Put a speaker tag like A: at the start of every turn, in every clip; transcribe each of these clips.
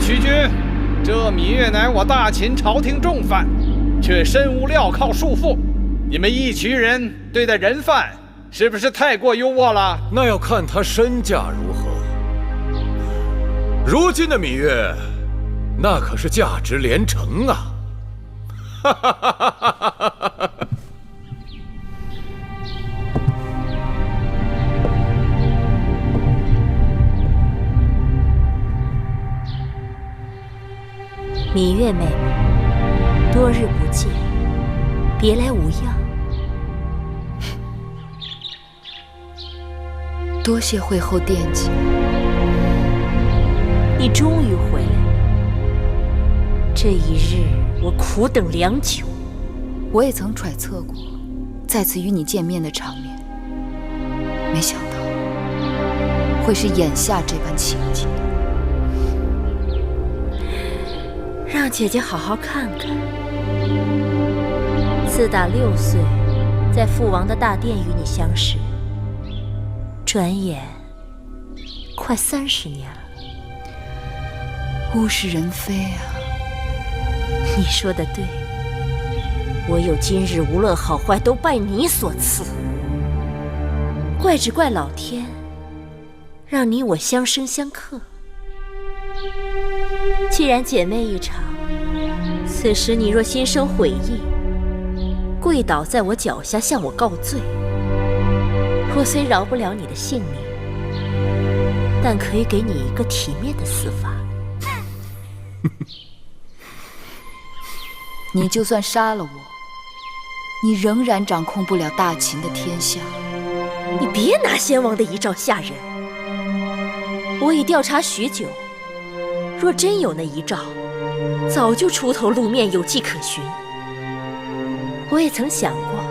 A: 曲君，这芈月乃我大秦朝廷重犯，却身无镣铐束缚。你们一群人对待人犯，是不是太过优渥了？
B: 那要看他身价如何。如今的芈月，那可是价值连城啊！哈哈哈哈哈哈！
C: 芈月妹妹，多日不见，别来无恙。
D: 多谢惠后惦记。
C: 你终于回来了，这一日我苦等良久。
D: 我也曾揣测过再次与你见面的场面，没想到会是眼下这般情景。
C: 让姐姐好好看看。自打6岁，在父王的大殿与你相识，转眼快30年了。
D: 物是人非啊！
C: 你说的对，我有今日，无论好坏，都拜你所赐。怪只怪老天，让你我相生相克。既然姐妹一场，此时你若心生悔意，跪倒在我脚下向我告罪，我虽饶不了你的性命，但可以给你一个体面的死法。
D: 你就算杀了我，你仍然掌控不了大秦的天下。
C: 你别拿先王的遗诏吓人。我已调查许久，若真有那遗诏，早就出头露面，有迹可循。我也曾想过，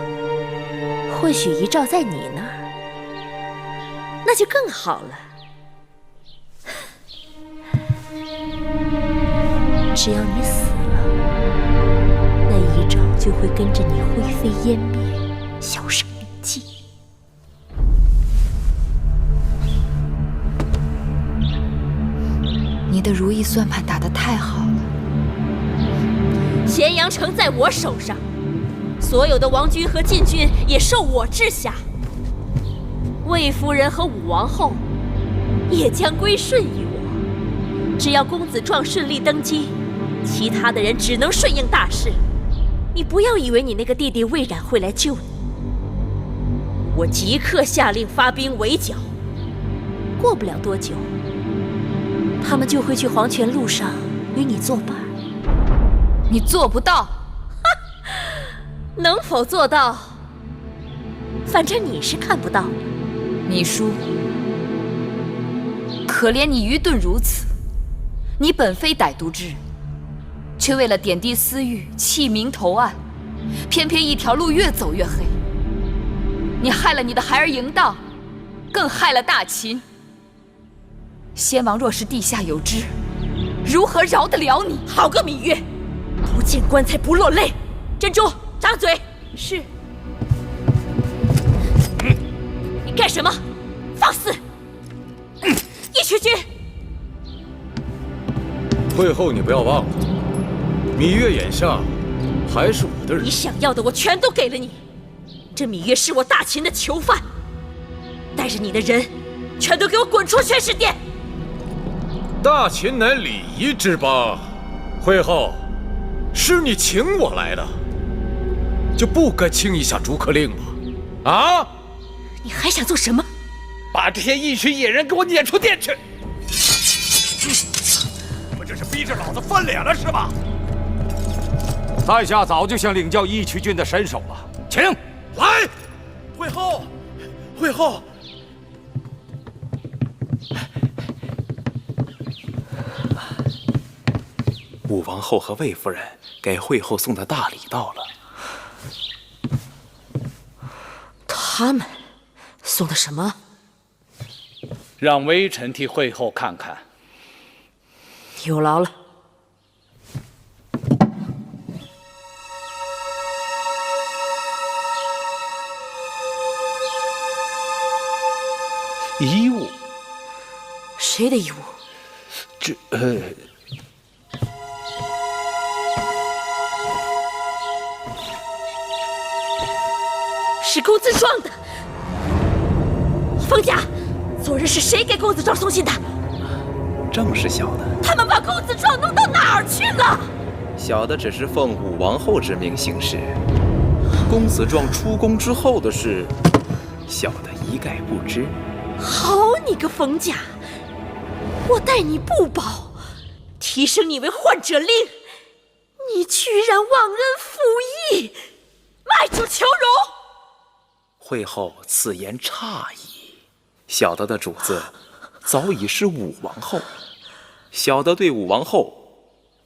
C: 或许遗诏在你那儿，那就更好了。只要你死了，那遗诏就会跟着你灰飞烟灭，销声匿迹。
D: 你的如意算盘打得太好了。
C: 咸阳城在我手上，所有的王军和禁军也受我治辖。魏夫人和武王后也将归顺于我。只要公子壮顺利登基，其他的人只能顺应大势。你不要以为你那个弟弟魏冉会来救你，我即刻下令发兵围剿。过不了多久，他们就会去黄泉路上与你作伴。
D: 你做不到。
C: 能否做到，反正你是看不到。
D: 芈姝，可怜你愚钝如此，你本非歹毒之人，却为了点滴私欲弃明投暗，偏偏一条路越走越黑。你害了你的孩儿嬴荡，更害了大秦。先王若是地下有知，如何饶得了你？
C: 好个芈月，不见棺材不落泪。珍珠，张嘴。是。你干什么？放肆！义渠君。
B: 惠后，你不要忘了，芈月眼下还是我的人。
C: 你想要的我全都给了你。这芈月是我大秦的囚犯，带着你的人，全都给我滚出宣誓殿！
B: 大秦乃礼仪之邦，惠后，是你请我来的，就不该轻易下逐客令吗？啊！
C: 你还想做什么？
A: 把这些一群野人给我撵出殿去！
B: 你们这是逼着老子翻脸了是吧？
E: 在下早就想领教义渠君的身手了，请
B: 来。惠后，惠后。
F: 武王后和魏夫人给惠后送的大礼到了。
C: 他们送的什么？
A: 让微臣替惠后看看。
C: 有劳了。
A: 衣物？
C: 谁的衣物？是公子壮的。冯家，昨日是谁给公子壮送信的？
F: 正是小的。
C: 他们把公子壮弄到哪儿去了？
F: 小的只是奉武王后之命行事，公子壮出宫之后的事，小的一概不知。
C: 好你个冯家，我待你不薄，提升你为患者令，你居然忘恩负义，卖主求荣。
F: 惠后此言差矣，小的的主子早已是武王后，小的对武王后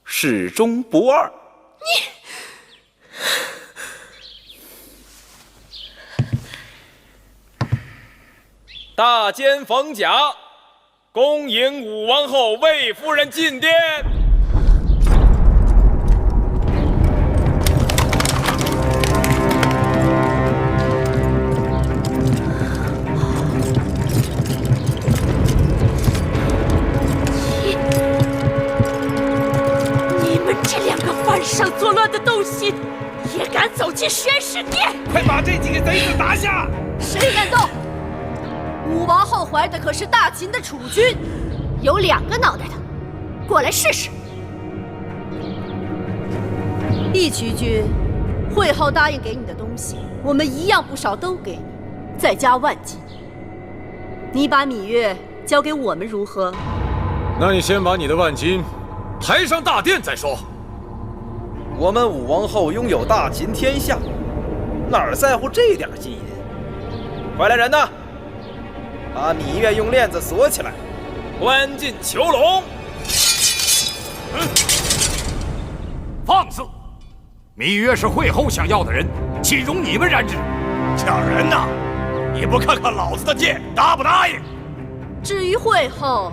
F: 始终不二。
B: 大监冯甲，恭迎武王后魏夫人进殿。
C: 你们这两个犯上作乱的东西，也敢走进宣誓殿？
A: 快把这几个贼子拿下！
D: 谁敢动？武王后怀的可是大秦的储君，
C: 有2个脑袋的，过来试试。
G: 义渠君，惠后答应给你的东西，我们一样不少都给你，再加万金。你把芈月交给我们如何？
B: 那你先把你的万金抬上大殿再说。
H: 我们武王后拥有大秦天下，哪儿在乎这点金银？快来人呐！把芈月用链子锁起来，关进囚笼。
E: 放肆！芈月是惠后想要的人，岂容你们染指？
I: 小人呐，你不看看老子的剑，答不答应？
G: 至于惠后，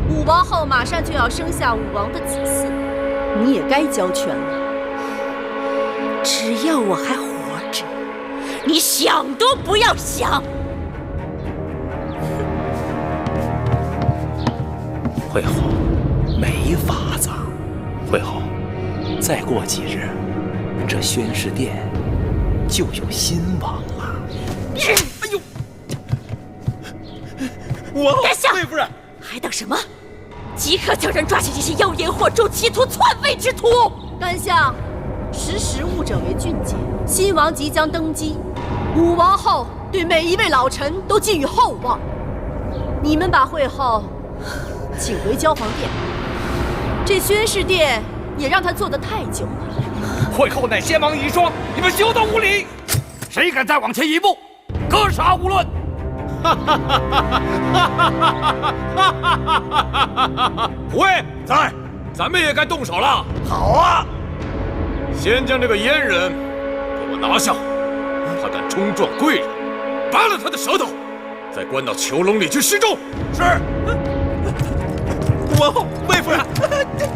G: 武王后马上就要生下武王的子嗣，你也该交权了。
C: 只要我还活着，你想都不要想。
F: 惠后，没法子。惠后，再过几日，这宣誓殿就有新王了。
H: 哎呦！我
C: 该下！
H: 魏夫人，
C: 还等什么？即刻将人抓起这些妖言惑众、企图篡位之徒！
G: 甘相，识时务者为俊杰。新王即将登基，武王后对每一位老臣都寄予厚望。你们把惠后请回交皇殿，这宣誓殿也让他坐得太久了。
A: 惠后乃先王遗孀，你们休得无礼！
E: 谁敢再往前一步，格杀勿论！
B: 虎卫
I: 在，
B: 咱们也该动手了。
I: 好啊！
B: 先将这个阉人给我拿下，他敢冲撞贵人，拔了他的舌头，再关到囚笼里去示众。
I: 是。
H: 武王后，魏夫人，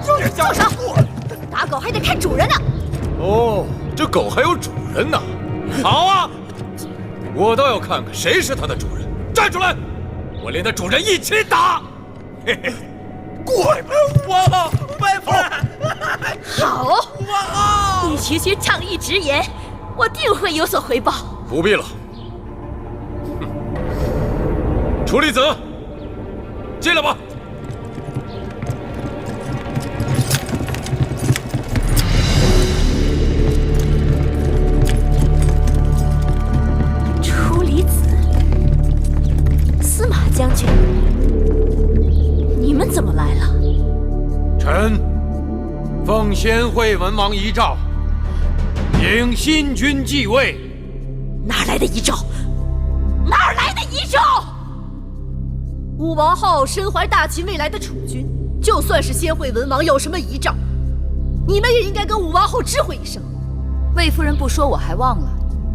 C: 住手！打狗还得看主人呢。
B: 哦，这狗还有主人呢。好啊，我倒要看看谁是它的主人。站出来，我连它主人一起打。嘿嘿，
I: 过来吧！
H: 武王后，魏夫人。
C: 好，
H: 武王后，
C: 义渠君仗义直言，我定会有所回报。
B: 不必了。楚离子，进来吧。
C: 楚离子，司马将军，你们怎么来了？
E: 臣奉先惠文王遗诏，迎新君继位。
C: 哪来的遗诏？哪来的遗诏？
G: 武王后身怀大秦未来的储君，就算是先惠文王有什么遗诏，你们也应该跟武王后知会一声。
D: 魏夫人不说我还忘了，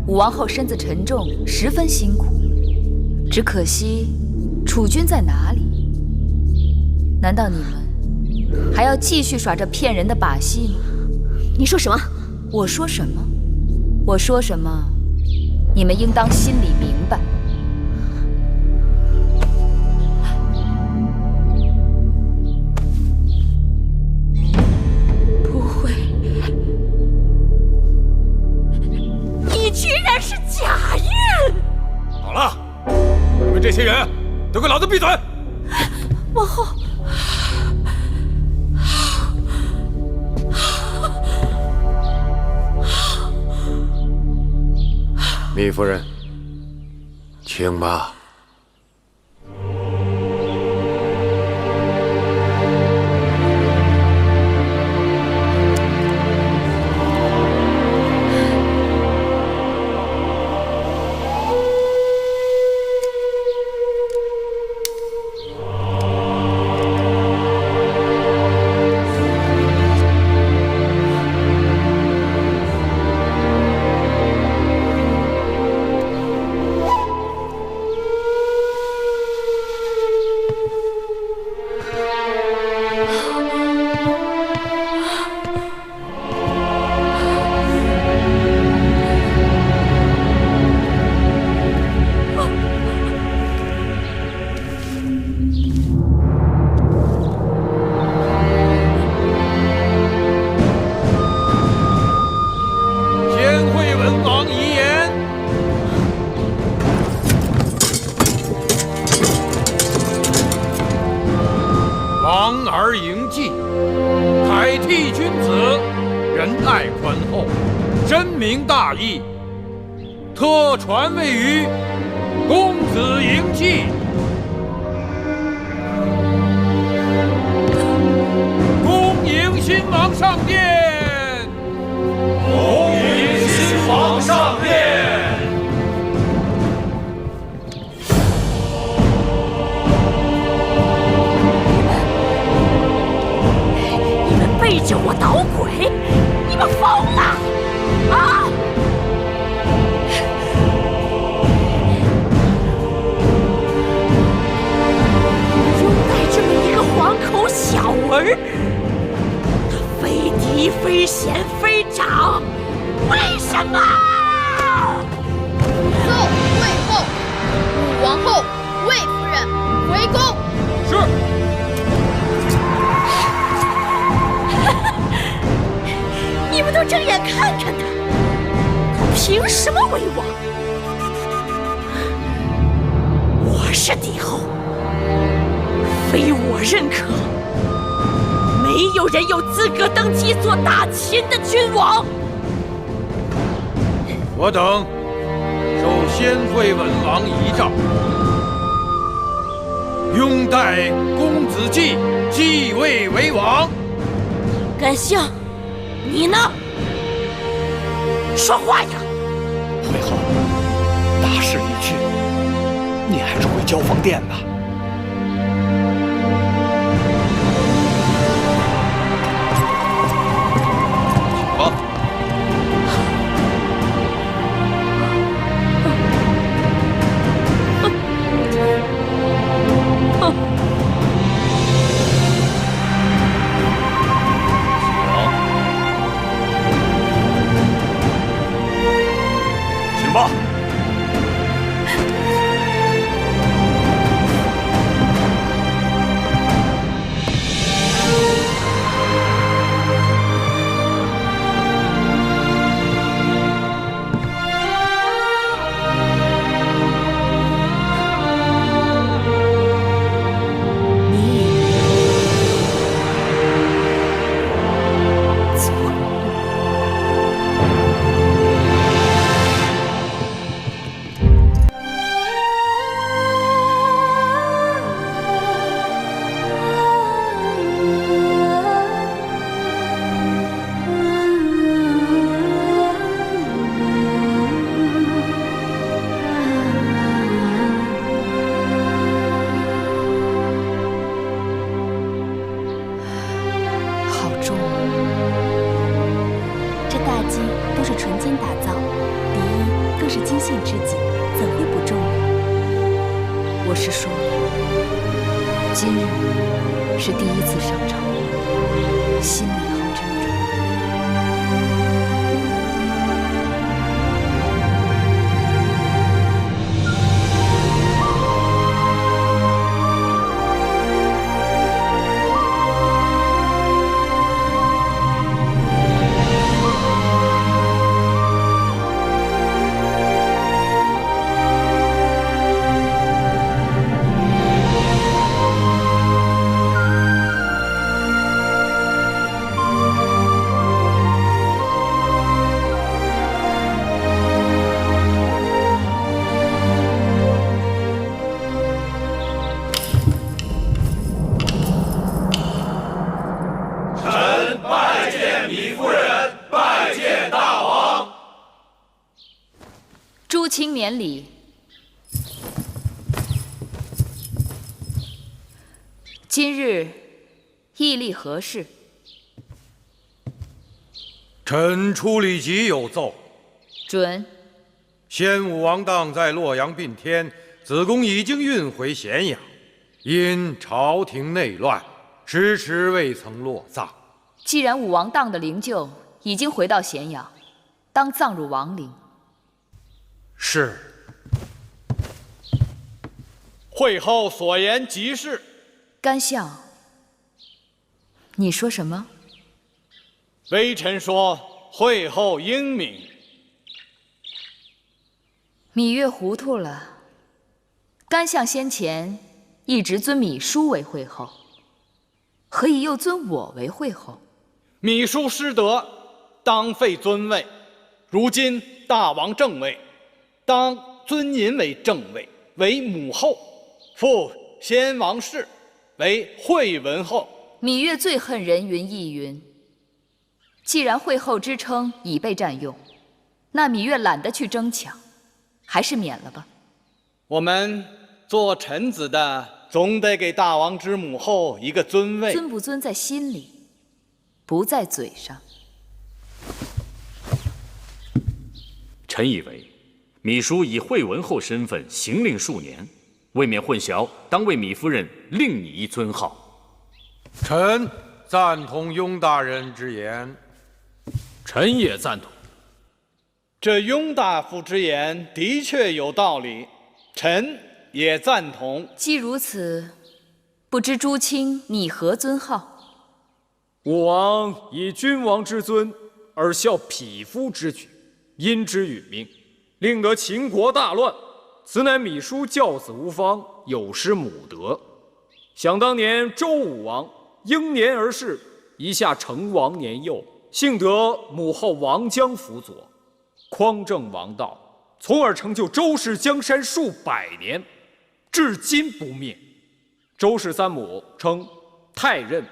D: 武王后身子沉重，十分辛苦。只可惜，储君在哪里？难道你们还要继续耍这骗人的把戏吗？
C: 你说什么？
D: 我说什么？我说什么？你们应当心里明白。
C: 不会，你居然是贾月！
B: 些人，都给老子闭嘴！
C: 王后，
E: 糜夫人，请吧。王儿迎继，凯替君子，仁爱宽厚，深明大义，特传位于公子迎继。恭迎新王上殿！
B: 恭迎新王上殿！
C: 背着我捣鬼！你们疯了啊！拥戴这么一个黄口小儿，他非嫡非贤非长，为什么？
J: 奏魏后，武王后、魏夫人回宫。
E: 是。
C: 你们都睁眼看看他，他凭什么为王？我是帝后，非我认可，没有人有资格登基做大秦的君王。
E: 我等受先惠文王遗诏，拥戴公子季继位为王。
C: 甘香，你呢？说话呀！
A: 会后，大势已去，你还是回交房殿吧。
H: 好。
I: 请吧。
D: 我是说，今日是第一次上朝，心里好沉重。
I: 糜夫人拜见大王。
D: 诸卿免礼。今日议立何事？
E: 臣处理集有奏。
D: 准。
E: 先武王当在洛阳并天，子贡已经运回咸阳，因朝廷内乱，迟迟未曾落葬。
D: 既然武王当的灵柩已经回到咸阳，当葬入王陵。
E: 是。
A: 会后所言极是。
D: 干相，你说什么？
A: 微臣说会后英明。
D: 芈月糊涂了。干相先前一直尊芈姝为惠后，何以又尊我为惠后？
A: 芈姝失德，当废尊位。如今大王正位，当尊您为正位，为母后，复先王氏为惠文后。
D: 芈月最恨人云亦云。既然惠后之称已被占用，那芈月懒得去争抢，还是免了吧。
A: 我们做臣子的，总得给大王之母后一个尊位。
D: 尊不尊在心里，不在嘴上。
K: 臣以为，芈姝以惠文后身份行令数年，未免混淆，当为芈夫人另拟一尊号。
E: 臣赞同雍大人之言。
B: 臣也赞同。
A: 这雍大夫之言的确有道理，臣也赞同。
D: 既如此，不知诸卿拟何尊号？
B: 武王以君王之尊而效匹夫之举，因之殒命，令得秦国大乱。此乃芈姝教子无方，有失母德。想当年周武王英年而逝，一下成王年幼，幸得母后王姜辅佐，匡正王道，从而成就周氏江山数百年，至今不灭。周氏三母称太任、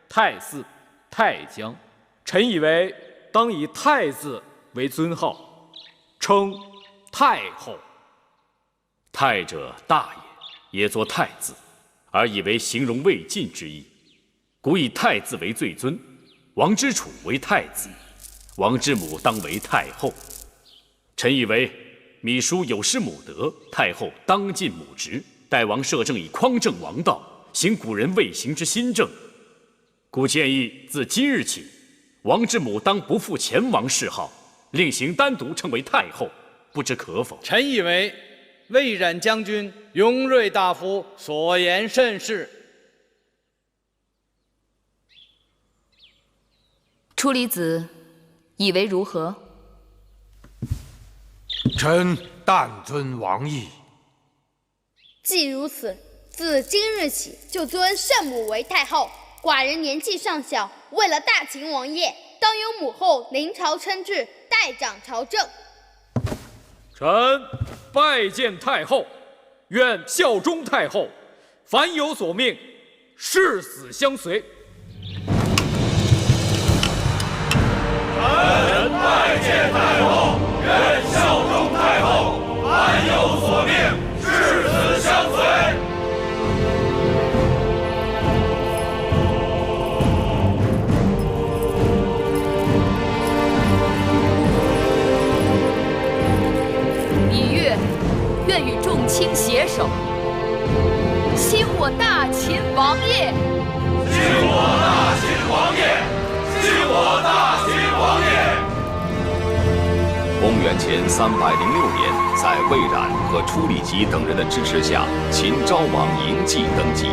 B: 太姒、太姜，臣以为当以太字为尊号，称太后。
K: 太者大也，也作太字，而以为形容未尽之意。故以太字为最尊，王之储为太子，王之母当为太后。臣以为芈姝有失母德，太后当尽母职，代王摄政以匡正王道，行古人未行之新政。故建议自今日起，王之母当不负前王谥号，另行单独称为太后，不知可否？
A: 臣以为魏冉将军、雍瑞大夫所言甚是。
D: 初离子以为如何？
E: 臣但遵王意。
J: 既如此，自今日起就尊圣母为太后。寡人年纪尚小，为了大秦王业，当由母后临朝称制，代掌朝政。
B: 臣拜见太后，愿效忠太后，凡有所命，誓死相随。
I: 臣拜见太后，愿效忠太后，凡有所命，誓死相随。
D: 芈月愿与众卿携手，兴我大秦王业。
I: 兴我大秦王业，兴我大秦王业。
L: 公元前306年，在魏冉和初里吉等人的支持下，秦昭王嬴稷登基。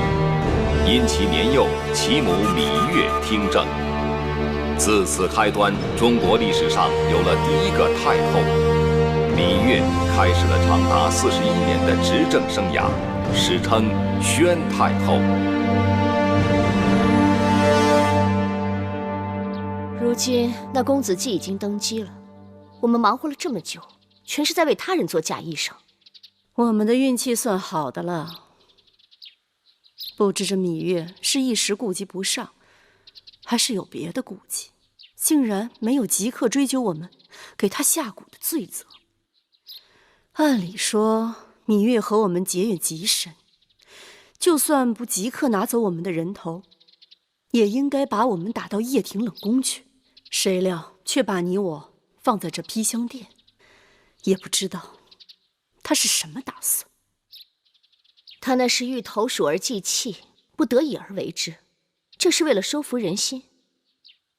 L: 因其年幼，其母芈月听政。自此开端，中国历史上有了第一个太后。芈月开始了长达41年的执政生涯，史称宣太后。
G: 如今那公子季已经登基了，我们忙活了这么久，全是在为他人做嫁衣裳。
M: 我们的运气算好的了。不知这芈月是一时顾及不上，还是有别的顾忌？竟然没有即刻追究我们给他下蛊的罪责。按理说，芈月和我们结怨极深，就算不即刻拿走我们的人头，也应该把我们打到掖庭冷宫去。谁料却把你我放在这披香殿，也不知道他是什么打算。
C: 他那是欲投鼠而忌器，不得已而为之，这是为了收服人心。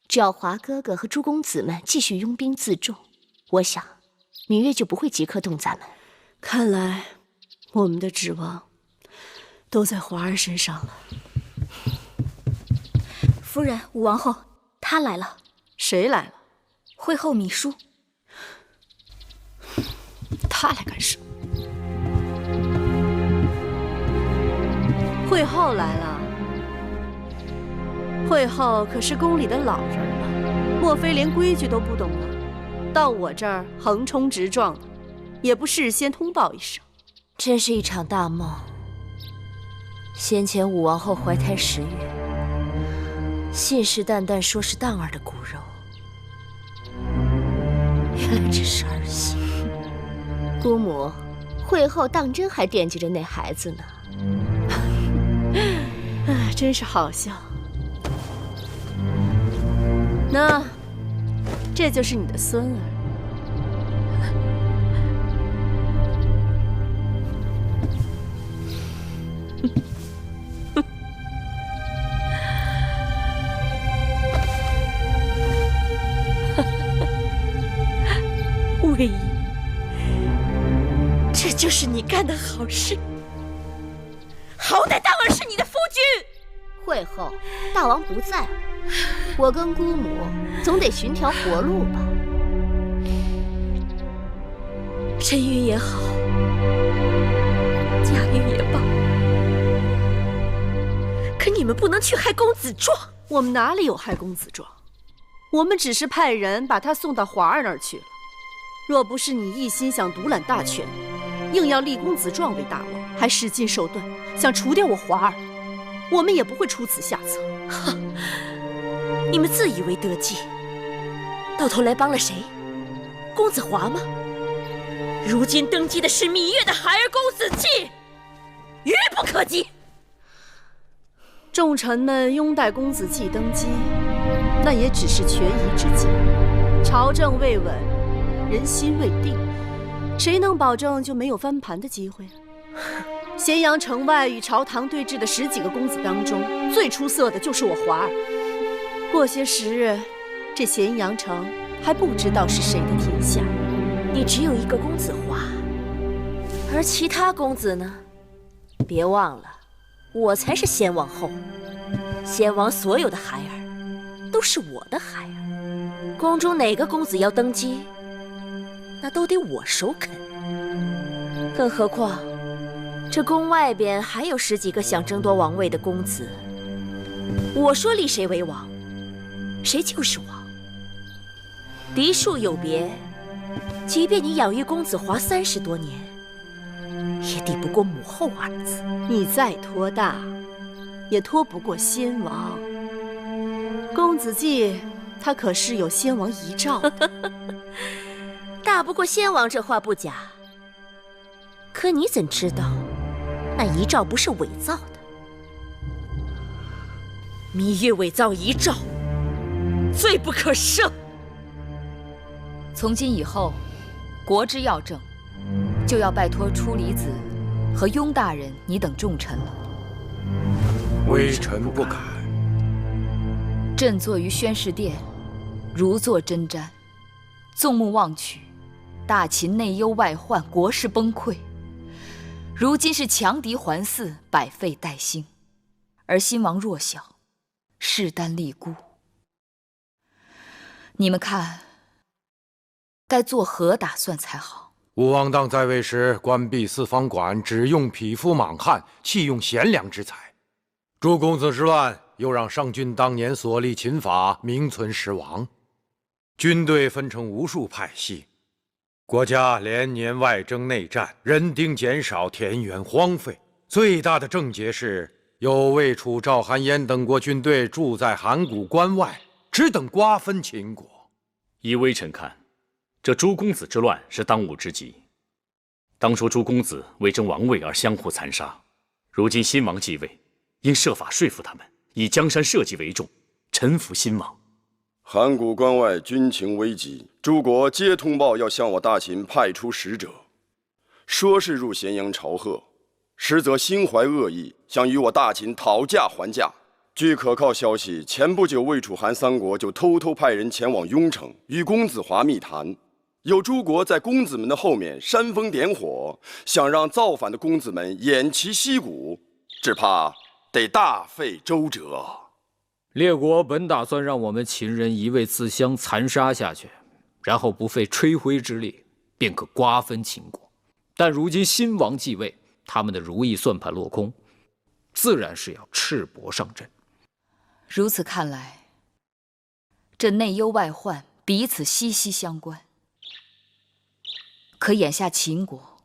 C: 只要华哥哥和诸公子们继续拥兵自重，我想芈月就不会即刻动咱们。
M: 看来我们的指望都在华儿身上了。
C: 夫人，武王后，他来了。
M: 谁来了？
C: 会后芈姝。
M: 他来干什么？会后来了。会后可是宫里的老人了，莫非连规矩都不懂了？到我这儿横冲直撞的，也不事先通报一声。
C: 真是一场大梦。先前武王后怀胎10月，信誓旦旦说是荡儿的骨肉，原来只是儿戏。姑母，会后当真还惦记着那孩子呢。
M: 真是好笑。那这就是你的孙儿。
C: 魏婴，这就是你干的好事。好歹当儿是你的夫君。会后，大王不在了，我跟姑母总得寻条活路吧。沉鱼也好，贾云也罢，可你们不能去害公子壮。
M: 我们哪里有害公子壮？我们只是派人把他送到华儿那儿去了。若不是你一心想独揽大权，硬要立公子壮为大王，还使尽手段想除掉我华儿，我们也不会出此下策。
C: 哼，你们自以为得计，到头来帮了谁？公子华吗？如今登基的是芈月的孩儿公子季，愚不可及。
M: 众臣们拥戴公子季登基，那也只是权宜之计。朝政未稳，人心未定，谁能保证就没有翻盘的机会？咸阳城外与朝堂对峙的10几个公子当中，最出色的就是我华儿。过些时日，这咸阳城还不知道是谁的天下。
C: 你只有一个公子华，而其他公子呢？别忘了，我才是先王后。先王所有的孩儿都是我的孩儿，宫中哪个公子要登基，那都得我首肯。更何况，这宫外边还有10几个想争夺王位的公子，我说立谁为王，谁就是王。嫡庶有别，即便你养育公子华30多年，也抵不过母后2字。
M: 你再托大，也托不过先王。公子季，他可是有先王遗诏的。
C: 大不过先王这话不假，可你怎知道那遗诏不是伪造的？芈月伪造遗诏，罪不可赦。
D: 从今以后，国之要政，就要拜托出离子和雍大人你等重臣了。
E: 微臣不敢。
D: 朕坐于宣誓殿，如坐针毡，纵目望去，大秦内忧外患，国势崩溃。如今是强敌环伺，百废待兴，而新王弱小，势单力孤。你们看，该作何打算才好？
E: 武王当在位时，关闭四方馆，只用匹夫莽汉，弃用贤良之才。诸公子之乱，又让上君当年所立秦法名存实亡，军队分成无数派系，国家连年外征内战，人丁减少，田园荒废。最大的症结是，有魏、楚、赵、韩、燕等国军队驻在函谷关外，只等瓜分秦国。
K: 依微臣看，这朱公子之乱是当务之急。当初朱公子为争王位而相互残杀，如今新王继位，应设法说服他们，以江山社稷为重，臣服新王。
N: 函谷关外军情危急，诸国皆通报要向我大秦派出使者，说是入咸阳朝贺，实则心怀恶意，想与我大秦讨价还价。据可靠消息，前不久魏、楚、韩三国就偷偷派人前往雍城，与公子华密谈。有诸国在公子们的后面煽风点火，想让造反的公子们偃旗息鼓，只怕得大费周折。
B: 列国本打算让我们秦人一味自相残杀下去，然后不费吹灰之力便可瓜分秦国。但如今新王继位，他们的如意算盘落空，自然是要赤膊上阵。
D: 如此看来，这内忧外患彼此息息相关。可眼下秦国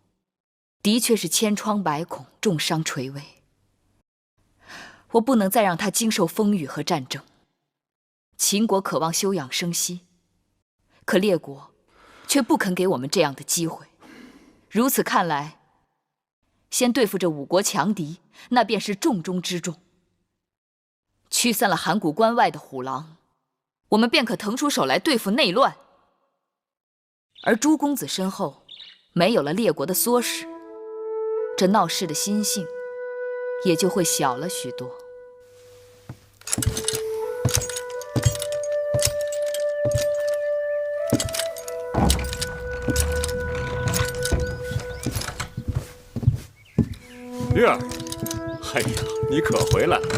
D: 的确是千疮百孔，重伤垂危，我不能再让他经受风雨和战争。秦国渴望休养生息，可列国却不肯给我们这样的机会。如此看来，先对付这5国强敌，那便是重中之重。驱散了函谷关外的虎狼，我们便可腾出手来对付内乱。而朱公子身后没有了列国的唆使，这闹事的心性也就会小了许多。
K: 月儿，哎呀，你可回来了！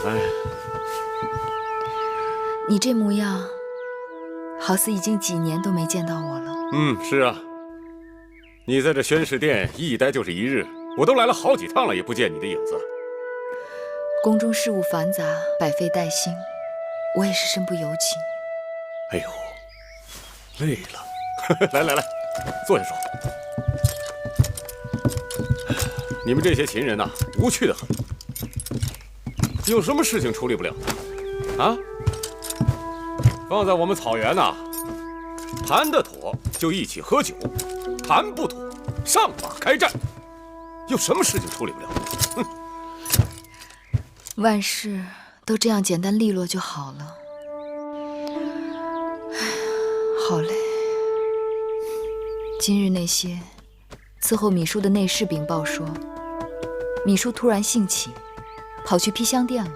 K: 哎，
D: 你这模样，好似已经几年都没见到我了。
O: 是啊，你在这宣室殿一待就是1日，我都来了好几趟了，也不见你的影子。
D: 宫中事务繁杂，百废待兴，我也是身不由己。
O: 哎呦，累了。来，坐下说。你们这些秦人呐，无趣的很，有什么事情处理不了的啊？放在我们草原呐，谈得妥就一起喝酒，谈不妥上马开战，有什么事情处理不了的？
D: 万事都这样简单利落就好了。好累。今日那些伺候米叔的内侍禀报说，米叔突然兴起，跑去披香殿了。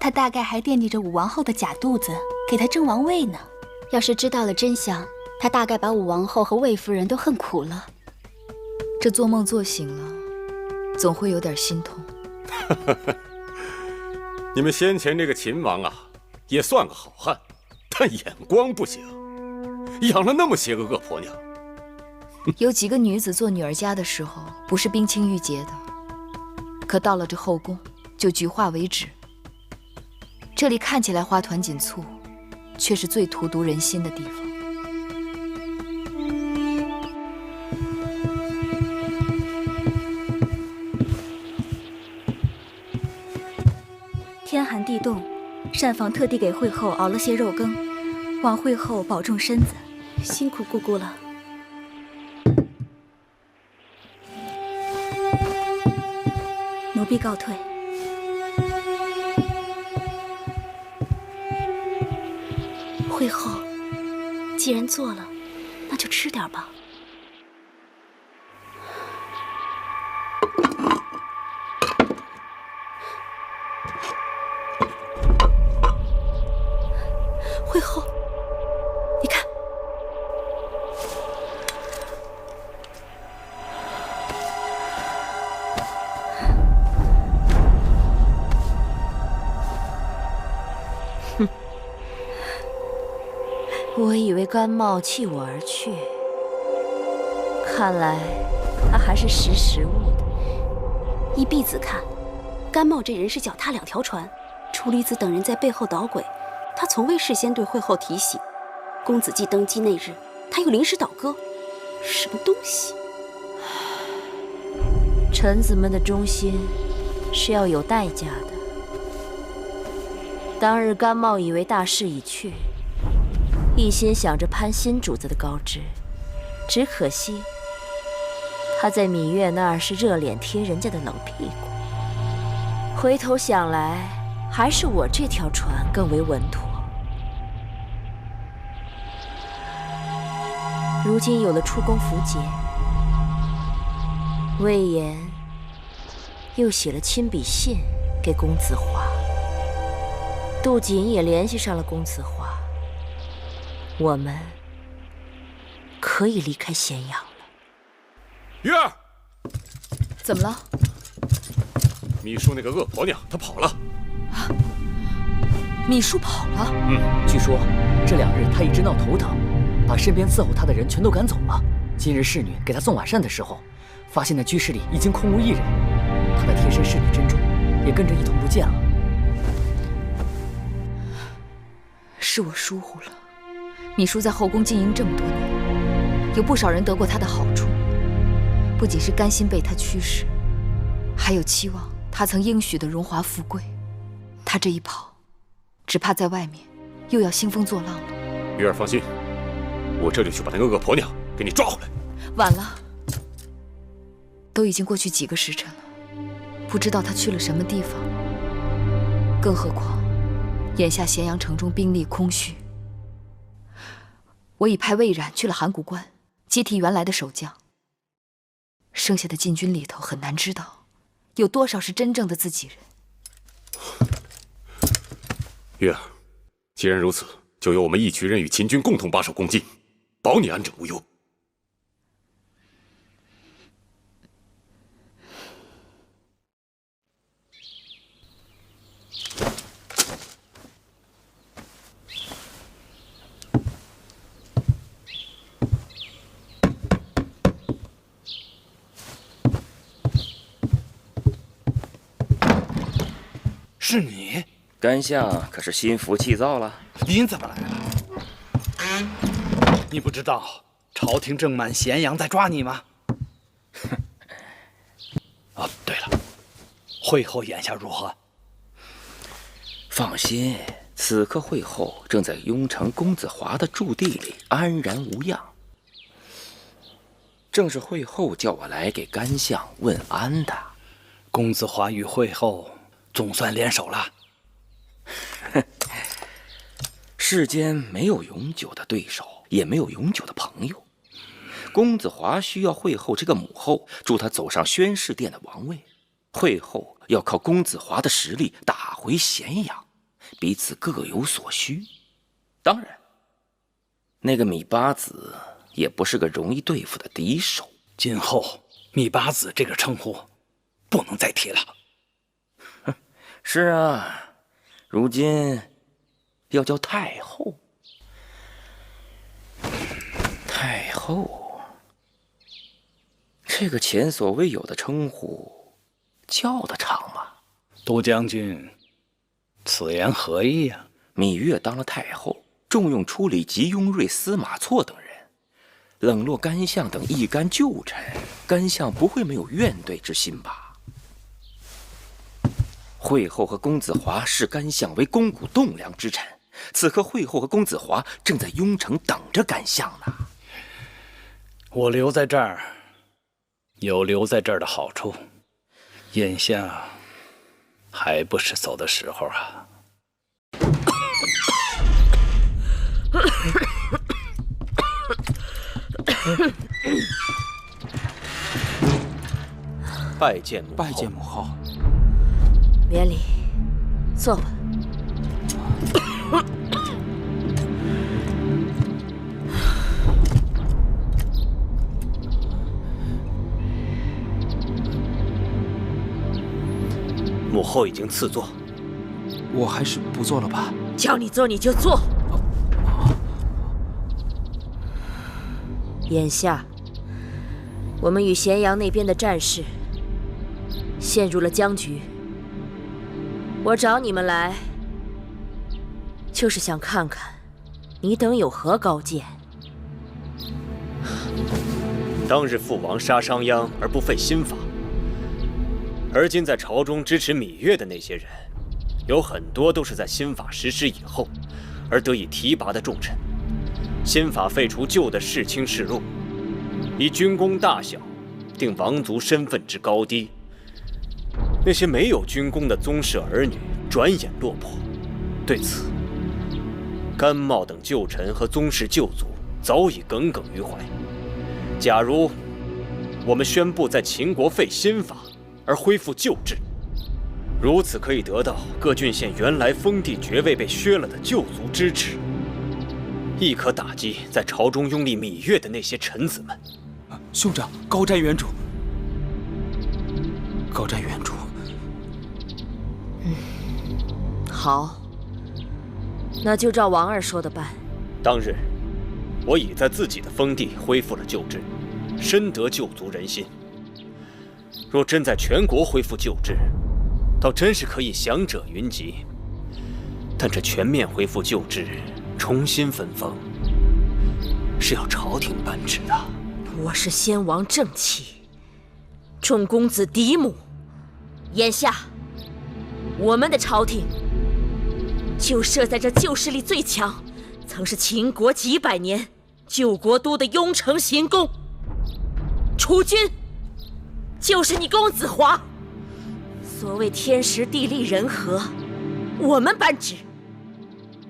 P: 他大概还惦记着武王后的假肚子，给他争王位呢。
Q: 要是知道了真相，他大概把武王后和魏夫人都恨苦了。
D: 这做梦做醒了，总会有点心痛。
O: 你们先前这个秦王啊，也算个好汉，但眼光不行，养了那么些个恶婆娘。
D: 有几个女子做女儿家的时候，不是冰清玉洁的，可到了这后宫，就菊花为止。这里看起来花团锦簇，却是最荼毒人心的地方。
P: 天寒地冻，膳房特地给惠后熬了些肉羹，望惠后保重身子，辛苦姑姑了。奴婢告退。惠后，既然做了，那就吃点吧。惠后，你看，
M: 哼，我以为甘茂弃我而去，看来他还是识时务的。
P: 依婢子看，甘茂这人是脚踏2条船，楚离子等人在背后捣鬼。他从未事先对惠后提醒，公子季登基那日，他又临时倒戈，什么东西？
C: 臣子们的忠心是要有代价的。当日甘茂以为大势已去，一心想着攀新主子的高枝，只可惜他在芈月那儿是热脸贴人家的冷屁股。回头想来，还是我这条船更为稳妥。如今有了出宫符节，魏延又写了亲笔信给公子华，杜瑾也联系上了公子华，我们可以离开咸阳了。
O: 月儿，
D: 怎么了？
O: 秘书那个恶婆娘，她跑了。
D: 秘书跑了？
R: 据说这2日她一直闹头疼，把身边伺候她的人全都赶走了。今日侍女给她送晚膳的时候，发现那居室里已经空无一人，她的贴身侍女珍珠也跟着一同不见了。
D: 是我疏忽了。秘书在后宫经营这么多年，有不少人得过她的好处，不仅是甘心被她驱使，还有期望她曾应许的荣华富贵。她这一跑，只怕在外面又要兴风作浪了。
O: 月儿放心，我这就去把那个恶婆娘给你抓回来。
D: 晚了，都已经过去几个时辰了，不知道她去了什么地方。更何况，眼下咸阳城中兵力空虚，我已派魏冉去了函谷关，接替原来的守将。剩下的禁军里头，很难知道有多少是真正的自己人。
O: 月儿，既然如此，就由我们一群人与秦军共同把守宫禁，保你安枕无忧。
A: 是你？
H: 甘相可是心浮气躁了？
A: 您怎么来了？你不知道朝廷正满咸阳在抓你吗？哦，对了，会后眼下如何？
H: 放心，此刻会后正在雍城公子华的驻地里安然无恙。正是会后叫我来给甘相问安的。
A: 公子华与会后总算联手了。
H: 世间没有永久的对手，也没有永久的朋友。公子华需要会后这个母后助他走上宣誓殿的王位，会后要靠公子华的实力打回咸阳，彼此各有所需。当然，那个芈八子也不是个容易对付的敌手。
A: 今后芈八子这个称呼不能再提了。
H: 是啊，如今要叫太后。太后，这个前所未有的称呼，叫得长吗？
A: 都将军，此言何意呀？
H: 芈月当了太后，重用处理吉雍瑞、司马错等人，冷落甘相等一干旧臣，甘相不会没有怨怼之心吧？会后和公子华视甘相为肱骨栋梁之臣，此刻会后和公子华正在雍城等着甘相呢。
A: 我留在这儿，有留在这儿的好处，眼下还不是走的时候啊。
H: 拜见母后。
R: 拜见母后。
C: 免礼，坐吧。
R: 母后已经赐座，我还是不坐了吧？
C: 叫你坐你就坐。眼下，我们与咸阳那边的战事陷入了僵局。我找你们来，就是想看看你等有何高见。
R: 当日父王杀商鞅而不废新法，
S: 而今在朝中支持芈月的那些人，有很多都是在新法实施以后而得以提拔的重臣。新法废除旧的世卿世禄，以军功大小定王族身份之高低。那些没有军功的宗室儿女转眼落魄。对此，甘茂等旧臣和宗室旧族早已耿耿于怀。假如我们宣布在秦国废新法而恢复旧制，如此可以得到各郡县原来封地爵位被削了的旧族支持，亦可打击在朝中拥立芈月的那些臣子们。
T: 兄长，高瞻远瞩，高瞻远瞩。
C: 好，那就照王二说的办。
S: 当日，我已在自己的封地恢复了旧制，深得旧族人心。若真在全国恢复旧制，倒真是可以享者云集。但这全面恢复旧制，重新分封，是要朝廷颁旨的。
C: 我是先王正妻，众公子嫡母。眼下，我们的朝廷就设在这旧势力最强，曾是秦国几百年救国都的雍城行宫。储君就是你公子华。所谓天时地利人和，我们颁旨，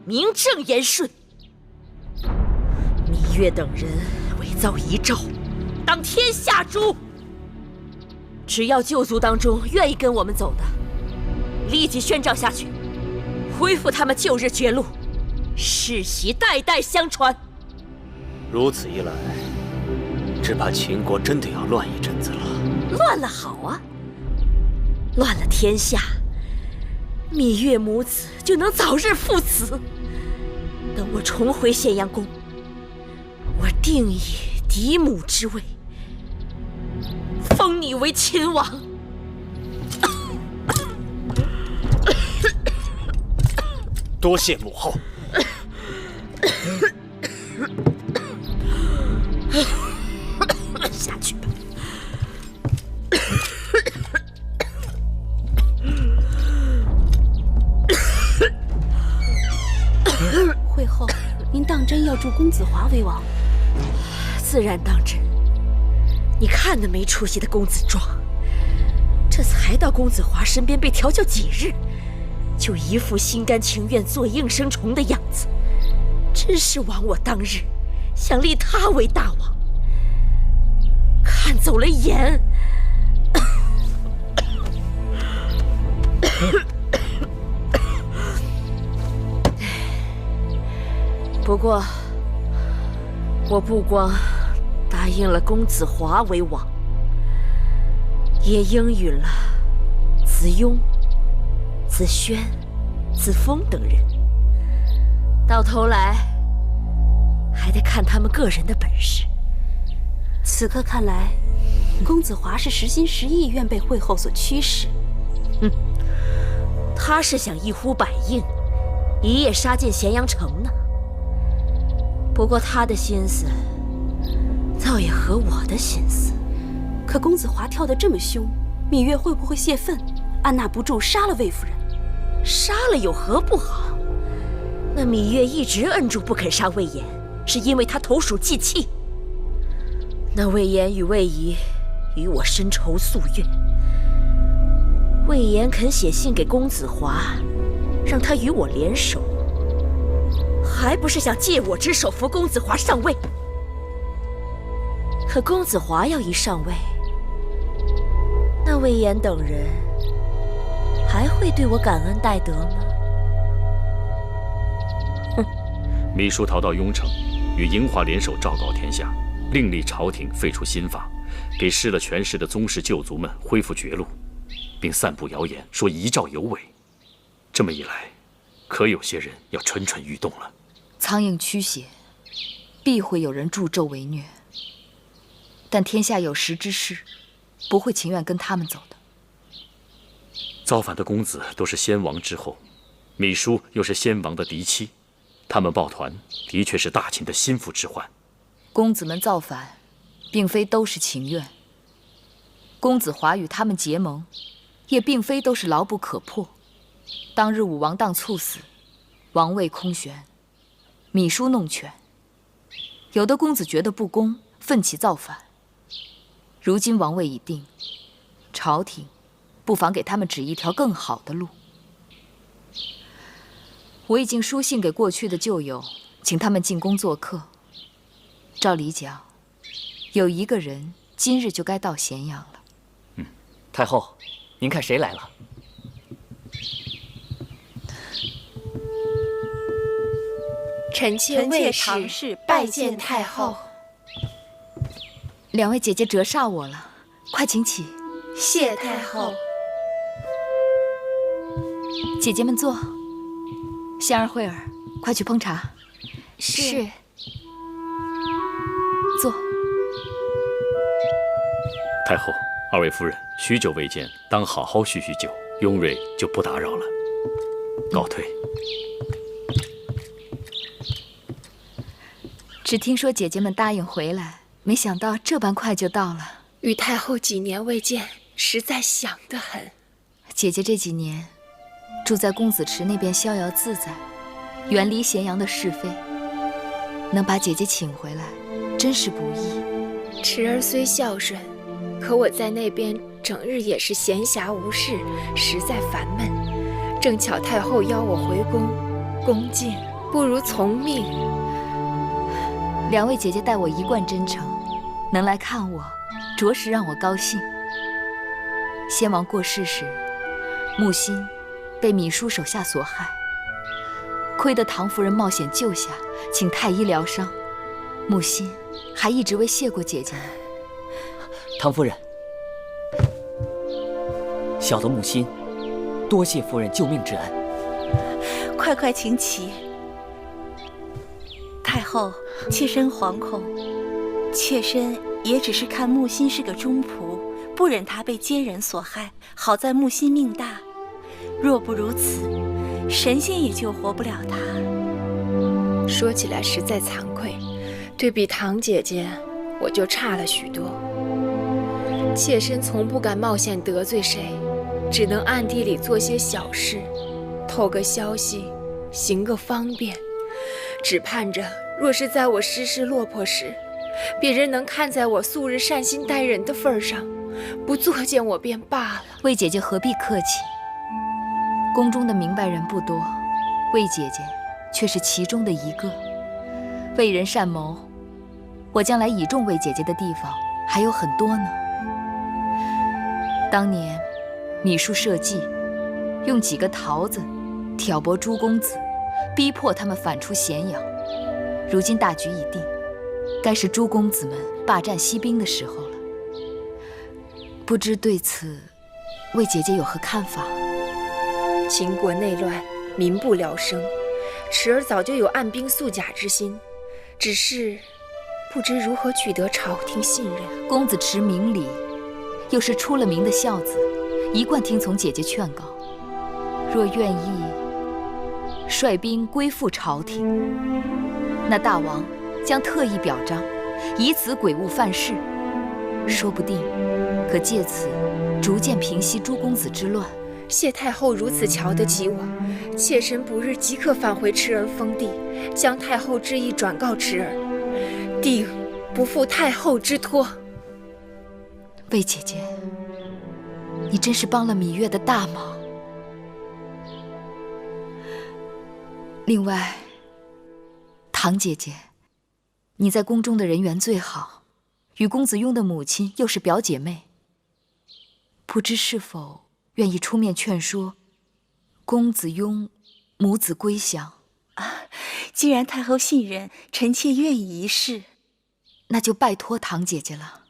C: 名正言顺。芈月等人伪造遗诏，当天下诛。只要旧族当中愿意跟我们走的，立即宣召下去，恢复他们旧日爵禄，世袭代代相传。
S: 如此一来，只怕秦国真的要乱一阵子了。
C: 乱了好啊，乱了天下，芈月母子就能早日父慈。等我重回咸阳宫，我定以嫡母之位封你为秦王。
S: 多谢母后。
C: 下去吧。
P: 会后，您当真要助公子华为王？
C: 自然当真。你看那没出息的公子壮，这才到公子华身边被调教几日，就一副心甘情愿做应声虫的样子，真是亡我当日想立他为大王，看走了眼。不过，我不光答应了公子华为王，也应允了子雍、子轩、子峰等人。到头来，还得看他们个人的本事。
P: 此刻看来，公子华是实心实意愿被会后所驱使。
C: 他是想一呼百应，一夜杀进咸阳城呢。不过他的心思倒也合我的心思。
P: 可公子华跳得这么凶，芈月会不会泄愤，按捺不住杀了魏夫人？
C: 杀了有何不好？那芈月一直摁住不肯杀魏延，是因为他投鼠忌器。那魏延与魏仪与我深仇夙怨，魏延肯写信给公子华，让他与我联手，还不是想借我之手扶公子华上位？可公子华要一上位，那魏延等人还会对我感恩戴德吗？
K: 芈姝逃到雍城，与嬴华联手昭告天下，另立朝廷废除新法，给失了权势的宗室旧族们恢复爵禄，并散布谣言说遗诏有违。这么一来，可有些人要蠢蠢欲动了。
D: 苍蝇驱邪，必会有人助纣为虐。但天下有识之士，不会情愿跟他们走的。
K: 造反的公子都是先王之后，芈姝又是先王的嫡妻，他们抱团的确是大秦的心腹之患。
D: 公子们造反，并非都是情愿。公子华与他们结盟，也并非都是牢不可破。当日武王当猝死，王位空悬，芈姝弄权，有的公子觉得不公，奋起造反。如今王位已定，朝廷不妨给他们指一条更好的路。我已经书信给过去的旧友，请他们进宫做客。照理讲，有一个人今日就该到咸阳了。
R: 太后，您看谁来了？
U: 臣妾魏唐氏拜见太后。
D: 两位姐姐折煞我了，快请起。
U: 谢太后。
D: 姐姐们坐。香儿、慧儿，快去烹茶。
U: 是。
D: 坐。
K: 太后，二位夫人许久未见，当好好叙叙旧。雍瑞就不打扰了，告退。
D: 只听说姐姐们答应回来，没想到这般快就到了。
U: 与太后几年未见，实在想得很。
D: 姐姐这几年住在公子池那边逍遥自在，远离咸阳的是非，能把姐姐请回来，真是不易。
U: 池儿虽孝顺，可我在那边整日也是闲暇无事，实在烦闷。正巧太后邀我回宫，恭敬不如从命。
D: 两位姐姐待我一贯真诚，能来看我，着实让我高兴。先王过世时，木心被芈姝手下所害，亏得唐夫人冒险救下，请太医疗伤。木心还一直未谢过姐姐呢。
R: 唐夫人，小的木心，多谢夫人救命之恩。
P: 快快请起。太后，妾身惶恐，妾身也只是看木心是个忠仆，不忍他被奸人所害。好在木心命大，若不如此，神仙也救活不了他。
U: 说起来实在惭愧，对比唐姐姐，我就差了许多。妾身从不敢冒险得罪谁，只能暗地里做些小事，透个消息，行个方便，只盼着若是在我失势落魄时，别人能看在我素日善心待人的份上，不作践我便罢了。
D: 魏姐姐何必客气？宫中的明白人不多，魏姐姐却是其中的一个。为人善谋，我将来倚重魏姐姐的地方还有很多呢。当年芈姝设计，用几个桃子挑拨诸公子，逼迫他们反出咸阳。如今大局已定，该是诸公子们霸占西滨的时候了。不知对此，魏姐姐有何看法？
U: 秦国内乱，民不聊生，池儿早就有按兵肃甲之心，只是不知如何取得朝廷信任。
D: 公子池明理，又是出了名的孝子，一贯听从姐姐劝告。若愿意率兵归附朝廷，那大王将特意表彰，以此鬼物犯事，说不定可借此逐渐平息诸公子之乱。
U: 谢太后如此瞧得起我，妾身不日即刻返回池儿封地，将太后之意转告池儿，定不负太后之托。
D: 魏姐姐，你真是帮了芈月的大忙。另外，唐姐姐，你在宫中的人缘最好，与公子雍的母亲又是表姐妹，不知是否愿意出面劝说公子雍母子归降？
P: 既然太后信任，臣妾愿意一试。
D: 那就拜托唐姐姐了。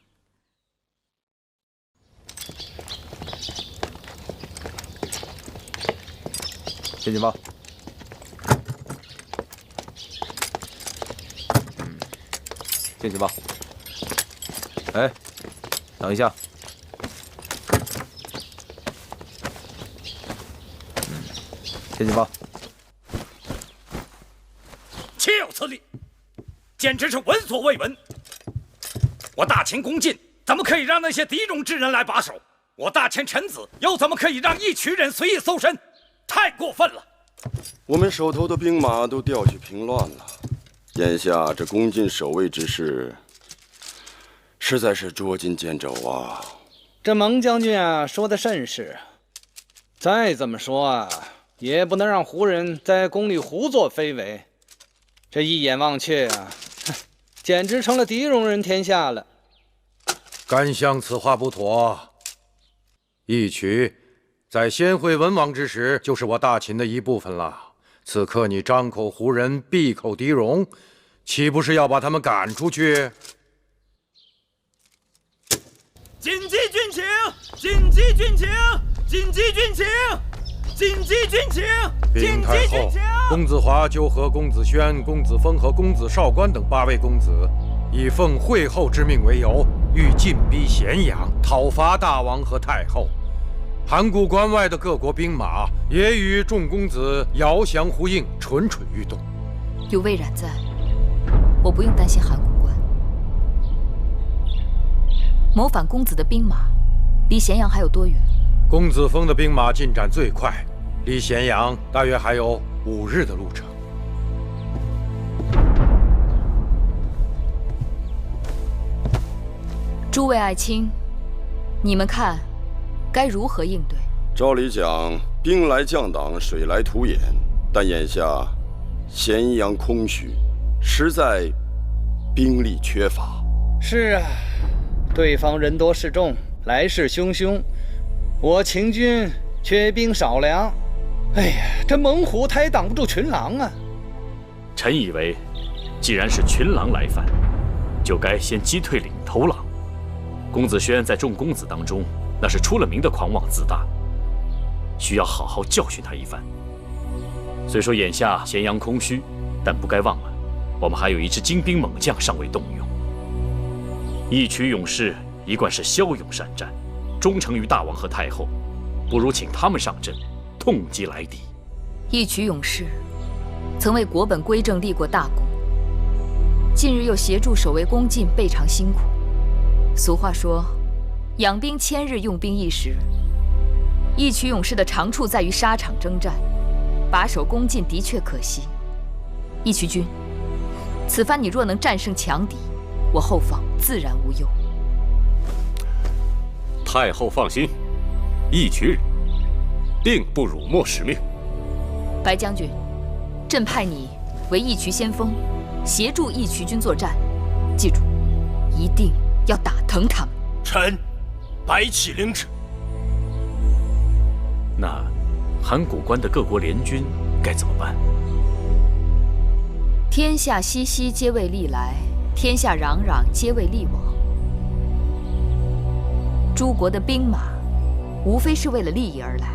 H: 进去吧。进去吧。哎，等一下。进去吧。
E: 岂有此理！简直是闻所未闻！我大秦宫禁，怎么可以让那些敌中之人来把守？我大秦臣子又怎么可以让一群人随意搜身？太过分了！
N: 我们手头的兵马都调去平乱了，眼下这攻进守卫之事，实在是捉襟见肘啊。
A: 这蒙将军啊，说的甚是。再怎么说啊，也不能让胡人在宫里胡作非为。这一眼望去啊，简直成了狄戎人天下了。
E: 甘相此话不妥。义渠在先会文王之时，就是我大秦的一部分了。此刻你张口胡人，闭口狄戎，岂不是要把他们赶出去？
I: 紧急军情！紧急军情！紧急军情！紧急军情！
E: 禀太后，公子华就和公子轩、公子峰和公子少官等8位公子，以奉会后之命为由，欲进逼咸阳，讨伐大王和太后。函谷关外的各国兵马也与众公子遥降呼应，蠢蠢欲动。
D: 有魏冉在，我不用担心函谷关。谋反公子的兵马离咸阳还有多远？
E: 公子峰的兵马进展最快，离咸阳大约还有5日的路程。
D: 诸位爱卿，你们看该如何应对？
N: 照理讲，兵来将挡，水来土掩，但眼下咸阳空虚，实在兵力缺乏。
A: 是啊，对方人多势众，来势汹汹，我秦军缺兵少粮。哎呀，这猛虎它也挡不住群狼啊！
K: 臣以为，既然是群狼来犯，就该先击退领头狼。公子轩在众公子当中，那是出了名的狂妄自大，需要好好教训他一番。虽说眼下咸阳空虚，但不该忘了，我们还有一支精兵猛将尚未动用。义渠勇士一贯是骁勇善战，忠诚于大王和太后，不如请他们上阵，痛击来敌。
D: 义渠勇士曾为国本归正立过大功，近日又协助守卫宫禁，备尝辛苦。俗话说，养兵千日，用兵一时。义渠勇士的长处在于沙场征战，把守宫禁的确可惜。义渠君，此番你若能战胜强敌，我后方自然无忧。
O: 太后放心，义渠人定不辱没使命。
D: 白将军，朕派你为义渠先锋，协助义渠军作战。记住，一定要打疼他们。
I: 臣白起领旨。
K: 那函谷关的各国联军该怎么办？
D: 天下熙熙，皆为利来；天下攘攘，皆为利往。诸国的兵马，无非是为了利益而来。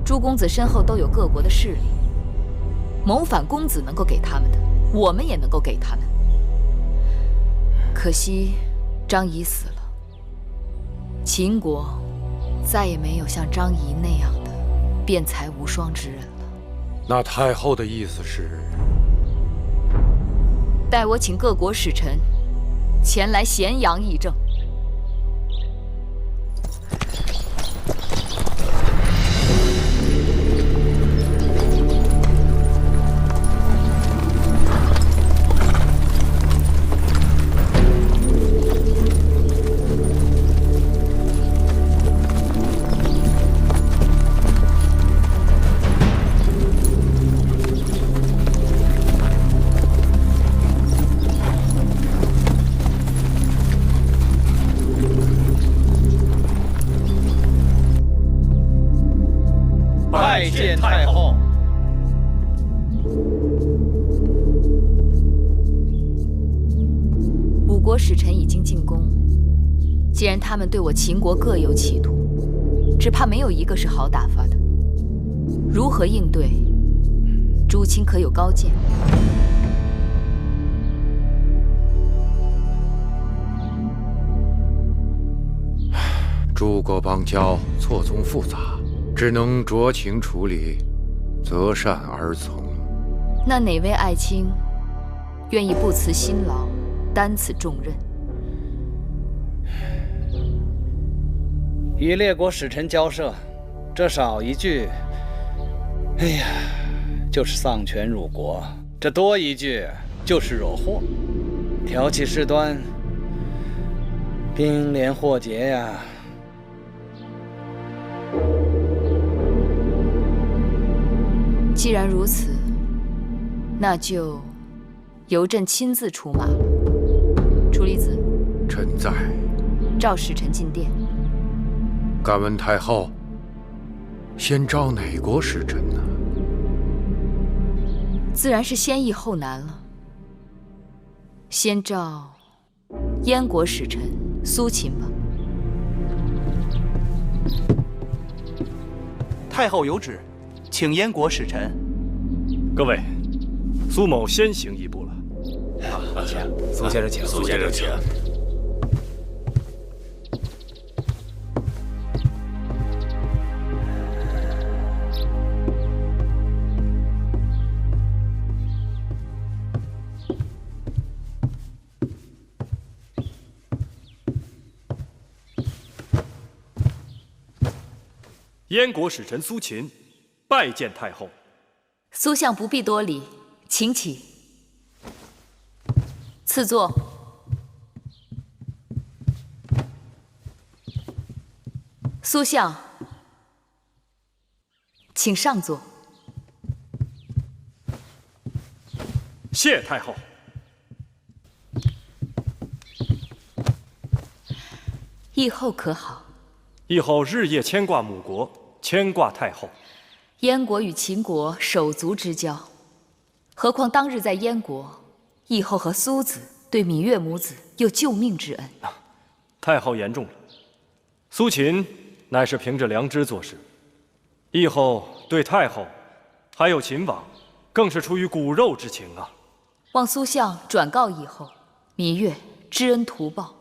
D: 诸公子身后都有各国的势力，谋反公子能够给他们的，我们也能够给他们。可惜张仪死了，秦国再也没有像张仪那样的辩才无双之人了。
E: 那太后的意思是，
D: 待我请各国使臣前来咸阳议政。
A: 拜见太后。
D: 五国使臣已经进宫，既然他们对我秦国各有企图，只怕没有一个是好打发的。如何应对？诸卿可有高见？
E: 诸国邦交错综复杂，只能酌情处理，择善而从。
D: 那哪位爱卿愿意不辞辛劳，担此重任？
A: 与列国使臣交涉，这少一句，哎呀，就是丧权辱国；这多一句，就是惹祸，挑起事端，兵连祸结呀。
D: 既然如此，那就由朕亲自出马。楚离子，
E: 臣在。
D: 召使臣进殿。
E: 敢问太后，先召哪国使臣呢？
D: 自然是先易后难了。先召燕国使臣苏秦吧。
F: 太后有旨，请燕国使臣。
S: 各位，苏某先行一步了。
F: 请，苏先生请。
K: 苏先生请。
B: 燕国使臣苏秦拜见太后。
D: 苏相不必多礼，请起。赐座。苏相，请上座。
B: 谢太后。
D: 议后可好？
B: 议后日夜牵挂母国，牵挂太后。
D: 燕国与秦国手足之交，何况当日在燕国，议后和苏子对芈月母子有救命之恩。
B: 太后言重了，苏秦乃是凭着良知做事，议后对太后还有秦王，更是出于骨肉之情啊。
D: 望苏相转告议后，芈月知恩图报。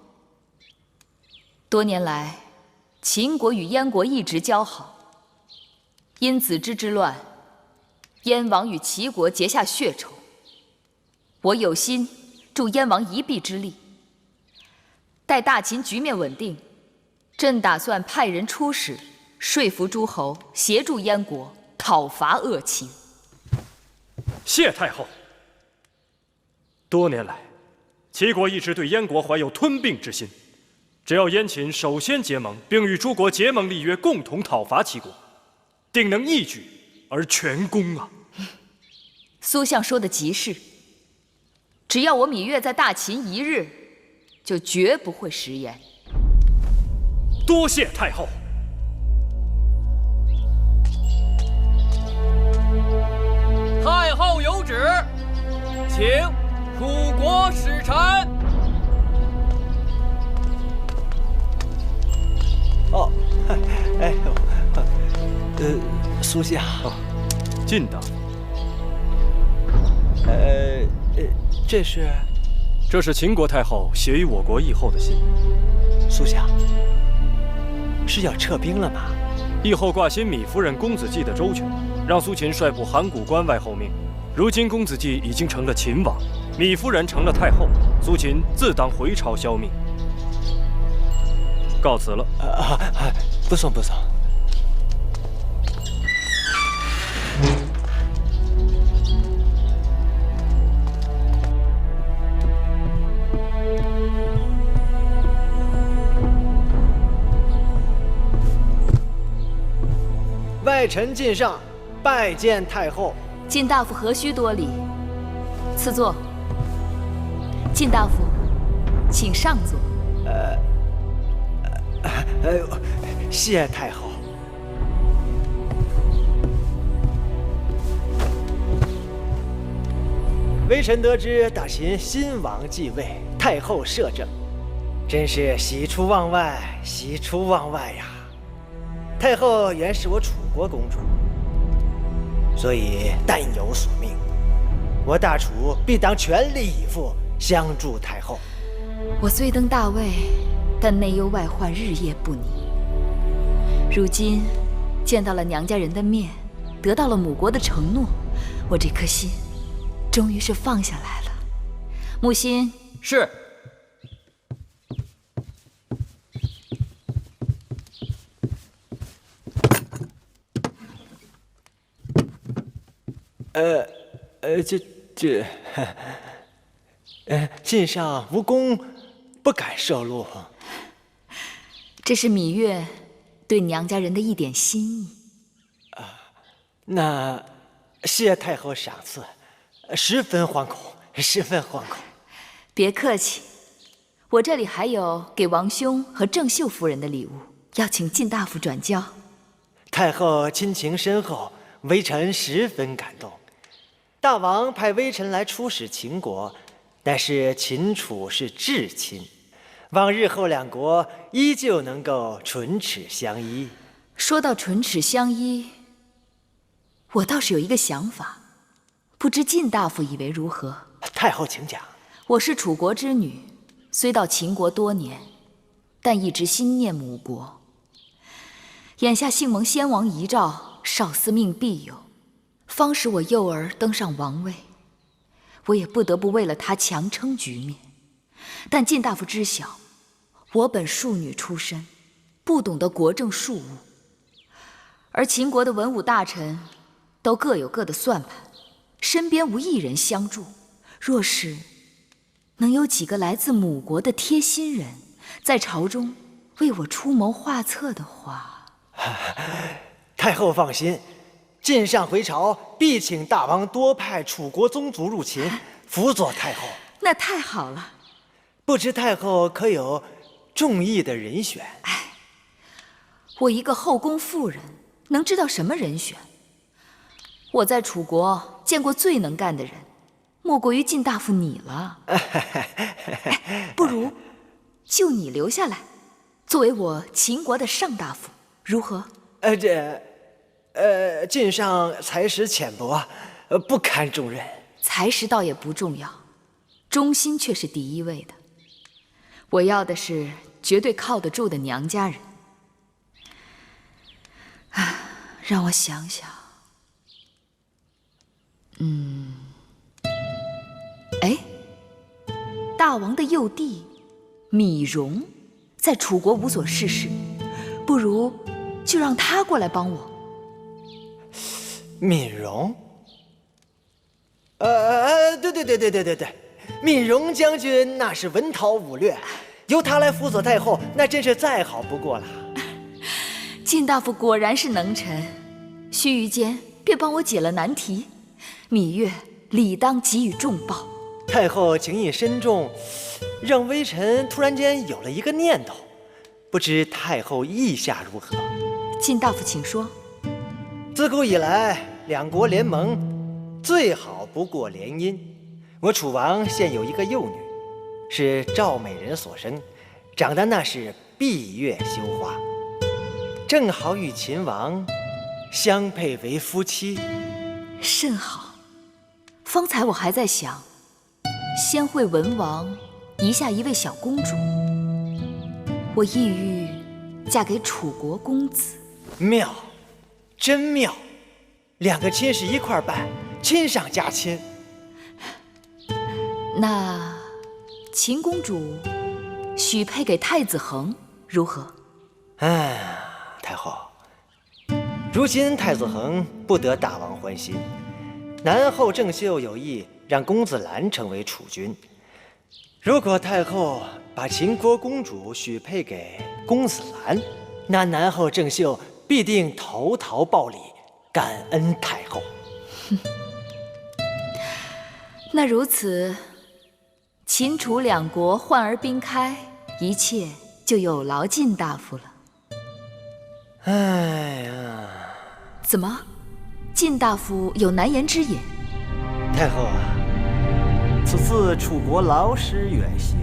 D: 多年来，秦国与燕国一直交好，因子之之乱，燕王与齐国结下血仇。我有心助燕王一臂之力。待大秦局面稳定，朕打算派人出使，说服诸侯协助燕国讨伐恶秦。
B: 谢太后。多年来，齐国一直对燕国怀有吞并之心。只要燕秦首先结盟，并与诸国结盟立约，共同讨伐齐国，定能一举而全功啊！
D: 苏相说的极是。只要我芈月在大秦一日，就绝不会食言。
B: 多谢太后。
V: 太后有旨，请楚国使臣。
F: 哦，哎呦，苏相，
B: 晋大夫，
F: 这是？
B: 这是秦国太后写于我国议后的信。
F: 苏相，是要撤兵了吗？
B: 议后挂心芈夫人公子季的周全，让苏秦率部函谷关外候命。如今公子季已经成了秦王，芈夫人成了太后，苏秦自当回朝消灭。告辞了。
F: 不送不送。外臣晋上，拜见太后。
D: 晋大夫何须多礼，赐座。晋大夫，请上座。
F: 谢太后。微臣得知大秦新王继位，太后摄政，真是喜出望外，喜出望外呀！太后原是我楚国公主，所以但有所命，我大楚必当全力以赴相助太后。
D: 我虽登大位，但内忧外患日夜不宁。如今见到了娘家人的面，得到了母国的承诺，我这颗心终于是放下来了。木心
F: 是。晋上无功，不敢受禄。
D: 这是芈月对娘家人的一点心意。
F: 那谢太后赏赐，十分惶恐，十分惶恐。
D: 别客气，我这里还有给王兄和郑秀夫人的礼物，要请晋大夫转交。
F: 太后亲情深厚，微臣十分感动。大王派微臣来出使秦国，但是秦楚是至亲，望日后两国依旧能够唇齿相依。
D: 说到唇齿相依，我倒是有一个想法，不知晋大夫以为如何？
F: 太后请讲。
D: 我是楚国之女，虽到秦国多年，但一直心念母国。眼下幸蒙先王遗诏，少司命必有，方使我幼儿登上王位，我也不得不为了他强撑局面。但晋大夫知晓，我本庶女出身，不懂得国政庶务，而秦国的文武大臣都各有各的算盘，身边无一人相助。若是能有几个来自母国的贴心人，在朝中为我出谋划策的话，
F: 太后放心，晋上回朝必请大王多派楚国宗族入秦，辅佐太后。
D: 那太好了。
F: 不知太后可有中意的人选？
D: 我一个后宫妇人，能知道什么人选？我在楚国见过最能干的人，莫过于晋大夫你了。不如就你留下来，作为我秦国的上大夫，如何？
F: 晋上才识浅薄，不堪重任。
D: 才识倒也不重要，忠心却是第一位的。我要的是绝对靠得住的娘家人。让我想想。大王的幼弟芈戎在楚国无所事事，不如就让他过来帮我。
F: 芈戎？对，芈戎将军那是文韬武略，由他来辅佐太后，那真是再好不过了。
D: 晋大夫果然是能臣，须臾间便帮我解了难题，芈月理当给予重报。
F: 太后情意深重，让微臣突然间有了一个念头，不知太后意下如何？
D: 晋大夫请说。
F: 自古以来，两国联盟最好不过联姻。我楚王现有一个幼女，是赵美人所生，长得那是闭月羞花，正好与秦王相配为夫妻。
D: 甚好。方才我还在想，先会文王遗下一位小公主，我意欲嫁给楚国公子。
F: 妙，真妙，两个亲事一块办，亲上加亲。
D: 那秦公主许配给太子恒，如何？
F: 太后，如今太子恒不得大王欢心，南后郑袖有意让公子兰成为储君。如果太后把秦国公主许配给公子兰，那南后郑袖必定投桃报李，感恩太后。
D: 那如此，秦楚两国患而宾开，一切就有劳晋大夫了。
F: 哎呀，
D: 怎么，晋大夫有难言之隐？
F: 太后啊，此次楚国劳师远行，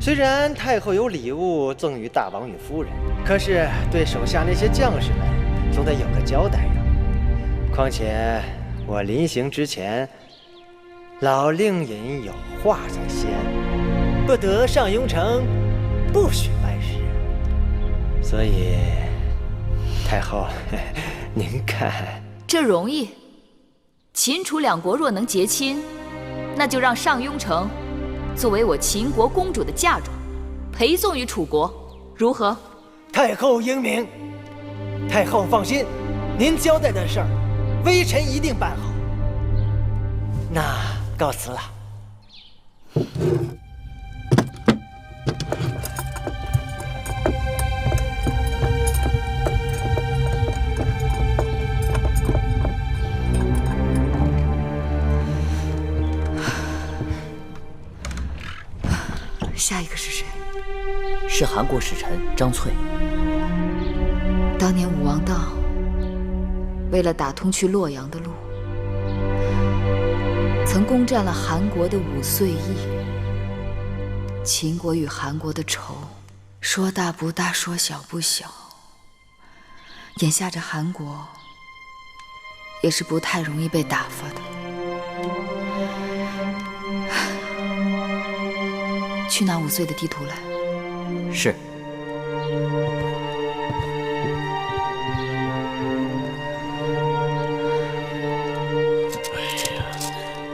F: 虽然太后有礼物赠予大王与夫人，可是对手下那些将士们总得有个交代呀。况且我临行之前，老令尹有话在先，不得上庸城，不许外事。所以，太后，您看，
D: 这容易。秦楚两国若能结亲，那就让上庸城作为我秦国公主的嫁妆，陪送于楚国，如何？
F: 太后英明。太后放心，您交代的事儿，微臣一定办好。那告辞了。
D: 下一个是谁？
R: 是韩国使臣张翠。
D: 当年武王道为了打通去洛阳的路，曾攻占了韩国的武遂邑。秦国与韩国的仇，说大不大，说小不小。眼下这韩国也是不太容易被打发的。去拿武遂的地图来。
R: 是。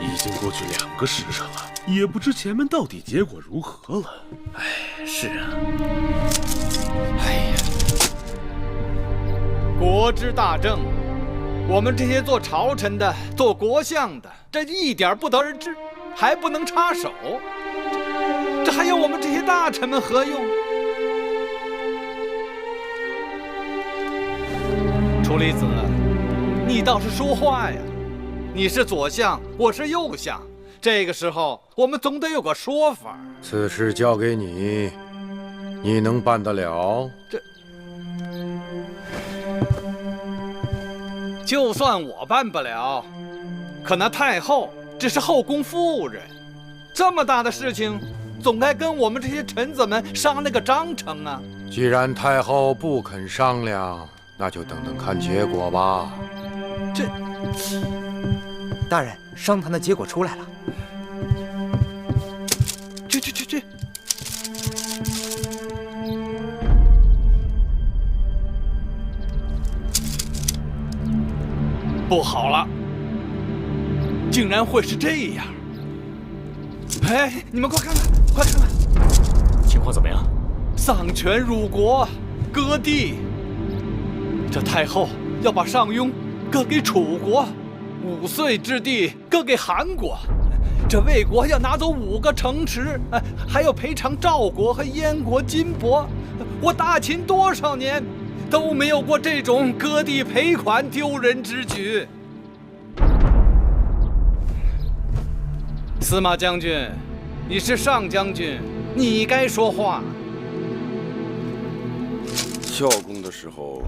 J: 已经过去2个时辰了，也不知前面到底结果如何了。
A: 是啊。国之大政，我们这些做朝臣的、做国相的，这一点不得而知，还不能插手。这还有我们这些大臣们何用？楚离子，你倒是说话呀！你是左相，我是右相，这个时候我们总得有个说法。
E: 此事交给你，你能办得了？
A: 就算我办不了，可那太后只是后宫妇人，这么大的事情，总该跟我们这些臣子们商量个章程啊！
E: 既然太后不肯商量，那就等等看结果吧。
L: 大人，商谈的结果出来了。
A: 去！不好了，竟然会是这样！哎，你们快看看，快看看，
K: 情况怎么样？
A: 丧权辱国，割地。这太后要把上庸割给楚国，武遂之地割给韩国。这魏国要拿走5个城池，还要赔偿赵国和燕国、金帛。我大秦多少年都没有过这种割地赔款丢人之举。司马将军，你是上将军，你该说话。
N: 孝公的时候，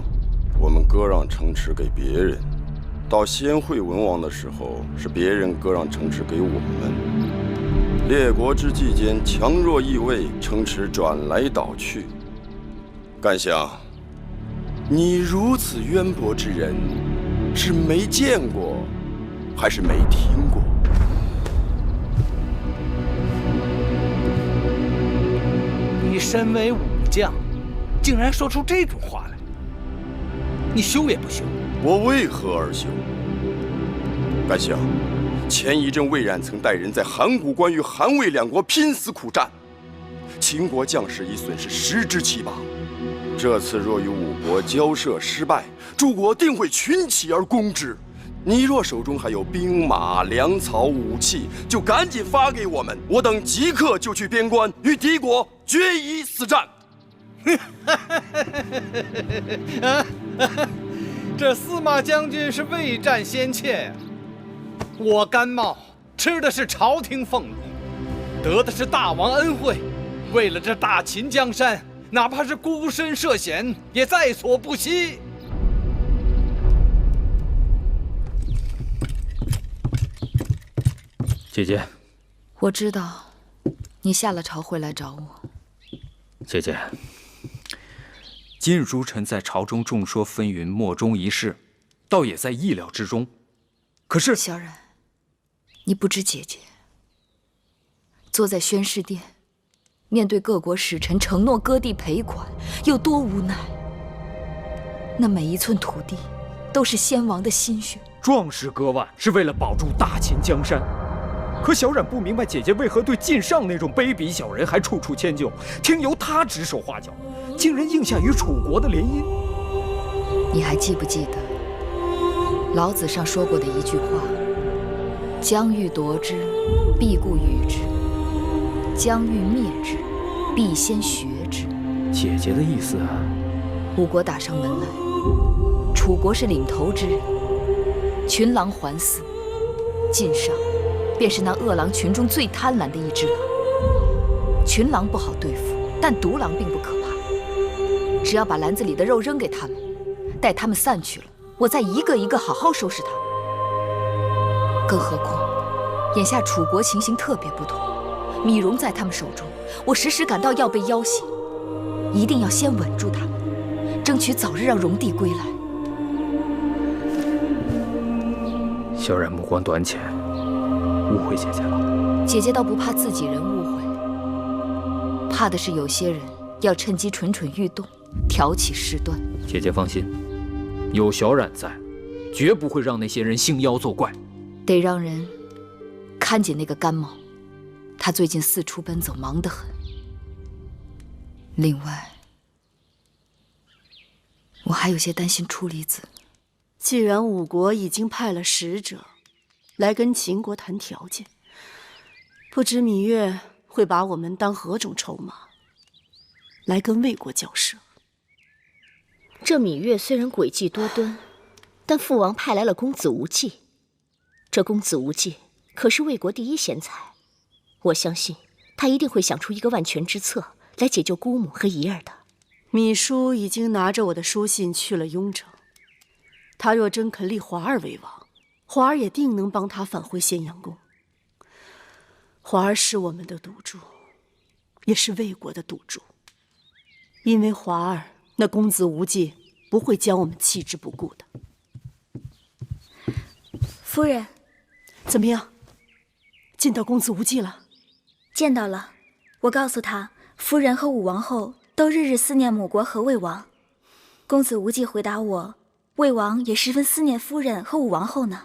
N: 我们割让城池给别人；到先惠文王的时候，是别人割让城池给我们。列国之际间，强弱易位，城池转来倒去。干相，你如此渊博之人，是没见过，还是没听过？
A: 你身为武将，竟然说出这种话来，你羞也不羞？
N: 我为何而羞？干相，前一阵魏冉曾带人在函谷关与韩魏2国拼死苦战，秦国将士已损失10之7八。这次若与5国交涉失败，诸国定会群起而攻之。你若手中还有兵马、粮草、武器，就赶紧发给我们，我等即刻就去边关与敌国决一死战。
A: 这司马将军是未战先怯呀！我甘茂吃的是朝廷俸禄，得的是大王恩惠，为了这大秦江山，哪怕是孤身涉险，也在所不惜。
S: 姐姐，
D: 我知道，你下了朝会来找我。
S: 姐姐，
L: 今日诸臣在朝中众说纷纭，莫衷一是，倒也在意料之中。可是，
D: 小冉，你不知姐姐坐在宣誓殿，面对各国使臣承诺割地赔款，有多无奈。那每一寸土地，都是先王的心血。
B: 壮士割腕是为了保住大秦江山。可小冉不明白姐姐为何对晋上那种卑鄙小人还处处迁就，听由他指手画脚，竟然应下与楚国的联姻。
D: 你还记不记得老子上说过的一句话：将欲夺之，必固与之；将欲灭之，必先学之。
L: 姐姐的意思啊？
D: 吴国打上门来，楚国是领头之人，群狼环伺，晋上便是那恶狼群中最贪婪的一只狼。群狼不好对付，但独狼并不可怕。只要把篮子里的肉扔给他们，待他们散去了，我再一个一个好好收拾他们。更何况，眼下楚国情形特别不同，米荣在他们手中，我时时感到要被要挟，一定要先稳住他们，争取早日让荣帝归来。
L: 萧然目光短浅，误会姐姐了。
D: 姐姐倒不怕自己人误会，怕的是有些人要趁机蠢蠢欲动，挑起事端。
L: 姐姐放心，有小冉在，绝不会让那些人兴妖作怪。
D: 得让人看紧那个甘茂，他最近四处奔走，忙得很。另外，我还有些担心处离子。
M: 既然吴国已经派了使者来跟秦国谈条件，不知芈月会把我们当何种筹码，来跟魏国交涉。
C: 这芈月虽然诡计多端，但父王派来了公子无忌。这公子无忌可是魏国第一贤才，我相信他一定会想出一个万全之策来解救姑母和仪儿的。
M: 芈姝已经拿着我的书信去了雍城，他若真肯立华儿为王，华儿也定能帮他返回咸阳宫。华儿是我们的赌注，也是魏国的赌注，因为华儿那公子无忌不会将我们弃之不顾的。
G: 夫人，
M: 怎么样？见到公子无忌了？
G: 见到了。我告诉他，夫人和武王后都日日思念母国和魏王。公子无忌回答我，魏王也十分思念夫人和武王后呢。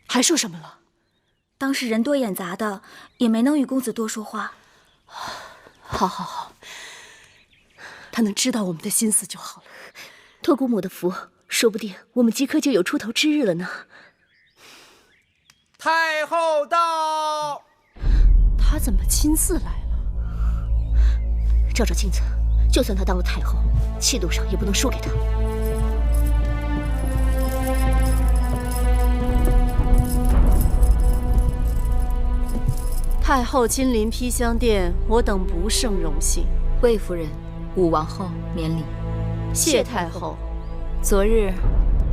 M: 还说什么了？
G: 当时人多眼杂的，也没能与公子多说话。
M: 好好好，他能知道我们的心思就好了。
C: 托姑母的福，说不定我们即刻就有出头之日了呢。
F: 太后到！
M: 他怎么亲自来了？
C: 照照镜子，就算她当了太后，气度上也不能输给她。
M: 太后亲临披香殿，我等不胜荣幸。
D: 魏夫人、武王后免礼。
M: 谢太后。
D: 昨日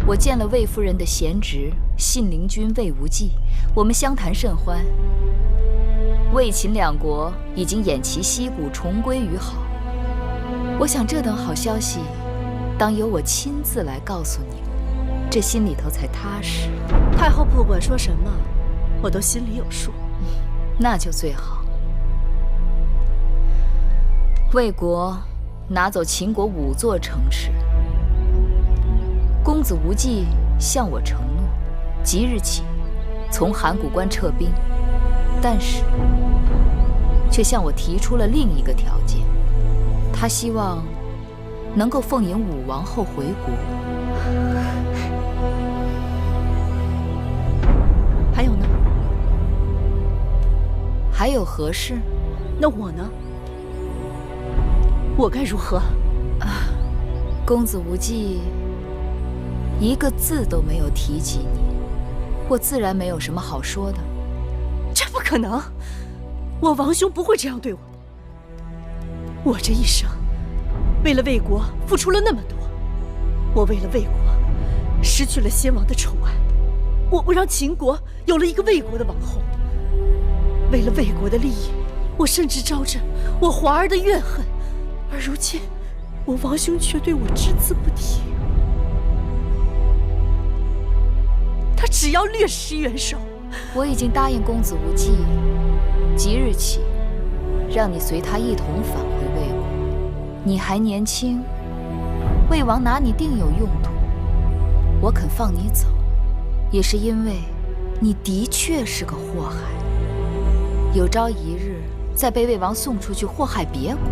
D: 我见了魏夫人的贤侄信陵君魏无忌，我们相谈甚欢。魏秦两国已经偃旗息鼓，重归于好。我想这等好消息，当由我亲自来告诉你们，这心里头才踏实。
M: 太后不管说什么，我都心里有数。
D: 那就最好。魏国拿走秦国5座城池，公子无忌向我承诺，即日起从函谷关撤兵，但是却向我提出了另一个条件，他希望能够奉迎武王后回国。
M: 还有呢？
D: 还有何事？
M: 那我呢？我该如何？
D: 公子无忌一个字都没有提及你，我自然没有什么好说的。
M: 这不可能，我王兄不会这样对我的。我这一生为了魏国付出了那么多，我为了魏国失去了先王的宠爱，我让秦国有了一个魏国的王后。为了魏国的利益，我甚至招着我华儿的怨恨，而如今我王兄却对我只字不提。他只要略施援手。
D: 我已经答应公子无忌，即日起让你随他一同返回魏国。你还年轻，魏王拿你定有用途。我肯放你走，也是因为你的确是个祸害。有朝一日再被魏王送出去祸害别国，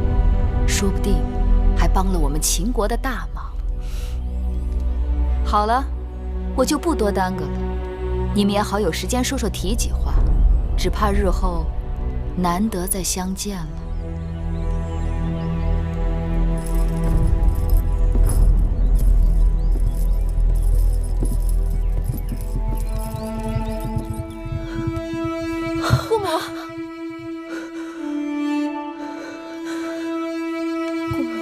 D: 说不定还帮了我们秦国的大忙。好了，我就不多耽搁了，你们也好有时间说说体己话，只怕日后难得再相见了。
M: 姑母，姑母，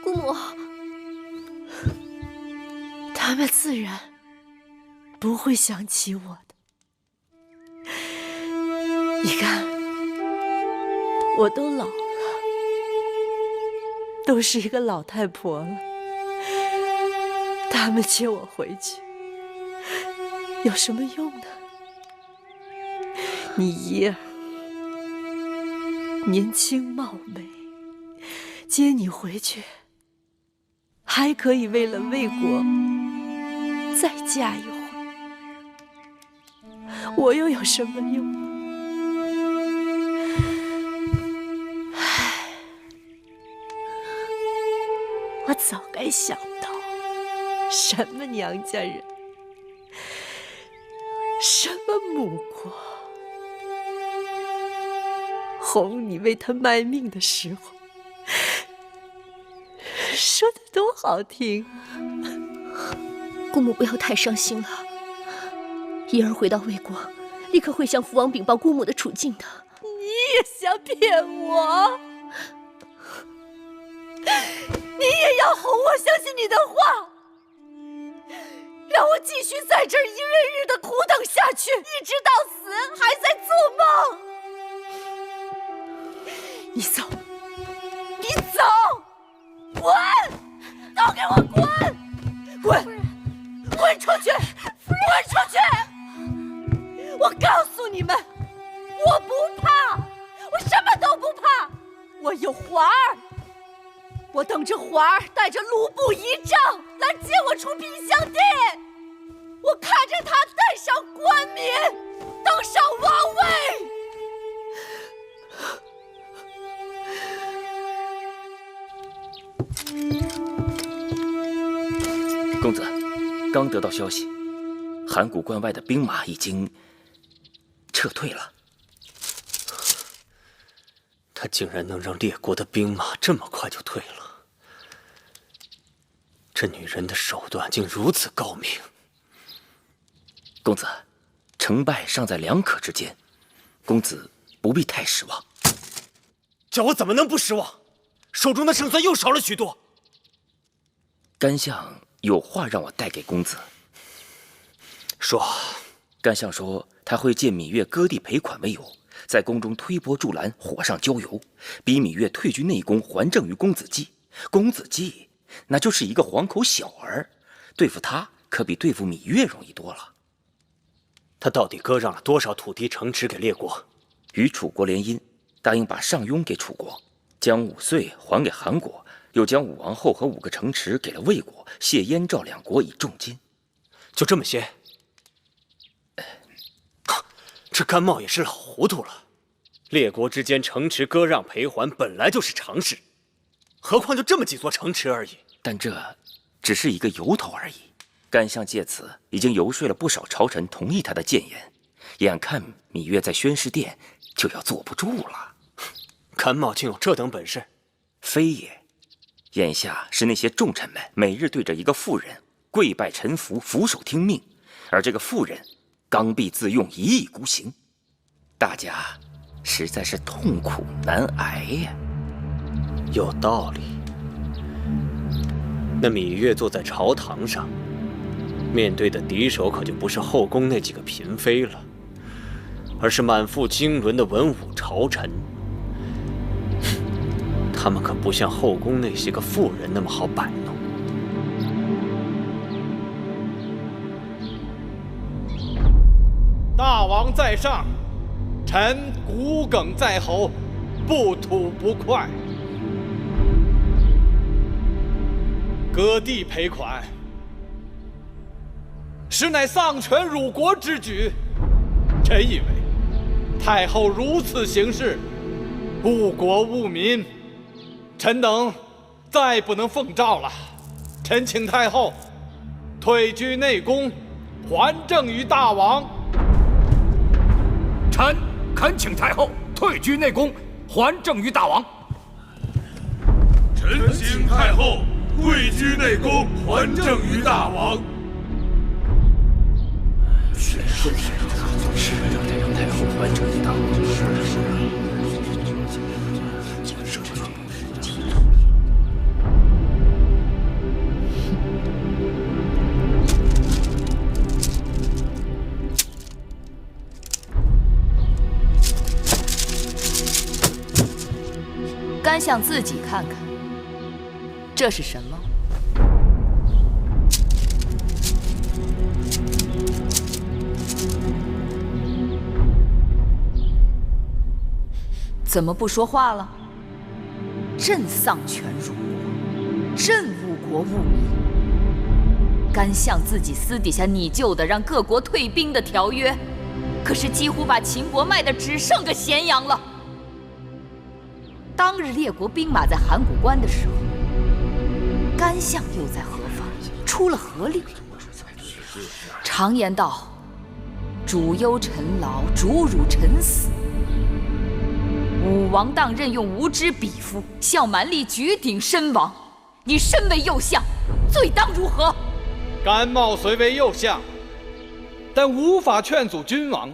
M: 姑母，他们自然不会想起我的。你看，我都老了，都是一个老太婆了。他们接我回去有什么用呢？你姨儿年轻貌美，接你回去还可以为了魏国再嫁一回，我又有什么用呢？唉，我早该想到，什么娘家人，什么母国，哄你为他卖命的时候，说的多好听。
C: 姑母不要太伤心了，怡儿回到魏国，立刻会向父王禀报姑母的处境的。
M: 你也想骗我？你也要哄我相信你的话，让我继续在这儿一日日的苦等下去，一直到死还在做梦。你走，你走，滚！都给我滚！滚！滚出去！滚出去！我告诉你们，我不怕，我什么都不怕，我有华儿。我等着华儿带着卢布仪仗来接我出平乡地，我看着他戴上冠冕，登上王
Q: 位。公子，刚得到消息，函谷关外的兵马已经撤退了。
S: 他竟然能让列国的兵马这么快就退了，这女人的手段竟如此高明。
Q: 公子，成败尚在两可之间，公子不必太失望。
S: 叫我怎么能不失望？手中的胜算又少了许多。
Q: 干相有话让我带给公子。
S: 说。
Q: 干相说他会借芈月割地赔款为由，在宫中推波助澜，火上浇油，逼芈月退居内宫，还政于公子季。公子季那就是一个黄口小儿，对付他可比对付芈月容易多了。
S: 他到底割让了多少土地城池给列国？
Q: 与楚国联姻，答应把上庸给楚国，将5岁还给韩国，又将武王后和5个城池给了魏国，谢燕赵2国以重金。
S: 就这么些？这甘茂也是老糊涂了。列国之间城池割让赔还本来就是常事，何况就这么几座城池而已。
Q: 但这只是一个由头而已。干相借此已经游说了不少朝臣同意他的谏言，眼看芈月在宣誓殿就要坐不住了。
S: 甘茂竟有这等本事？
Q: 非也，眼下是那些重臣们每日对着一个妇人跪拜臣服，俯首听命，而这个妇人刚愎自用，一意孤行，大家实在是痛苦难挨呀。
S: 有道理。那芈月坐在朝堂上，面对的敌手可就不是后宫那几个嫔妃了，而是满腹经纶的文武朝臣。他们可不像后宫那些个妇人那么好摆弄。
A: 大王在上，臣骨鲠在喉，不吐不快。割地赔款，实乃丧权辱国之举。臣以为，太后如此行事，误国误民，臣等再不能奉诏了。臣请太后退居内宫，还政于大王。
E: 臣恳请太后退居内宫，还政于大王。
I: 臣请太后退居内宫，还政于大王。
R: 是让太后还政于大王。
D: 甘相自己看看，这是什么？怎么不说话了？朕丧权辱国，朕误国误民。甘相自己私底下拟就的让各国退兵的条约，可是几乎把秦国卖的只剩个咸阳了。当日列国兵马在函谷关的时候，甘相又在何方？出了何力？常言道：“主忧臣劳，主辱臣死。”武王当任用无知鄙夫，向蛮力举鼎身亡。你身为右相，罪当如何？
A: 甘茂虽为右相，但无法劝阻君王，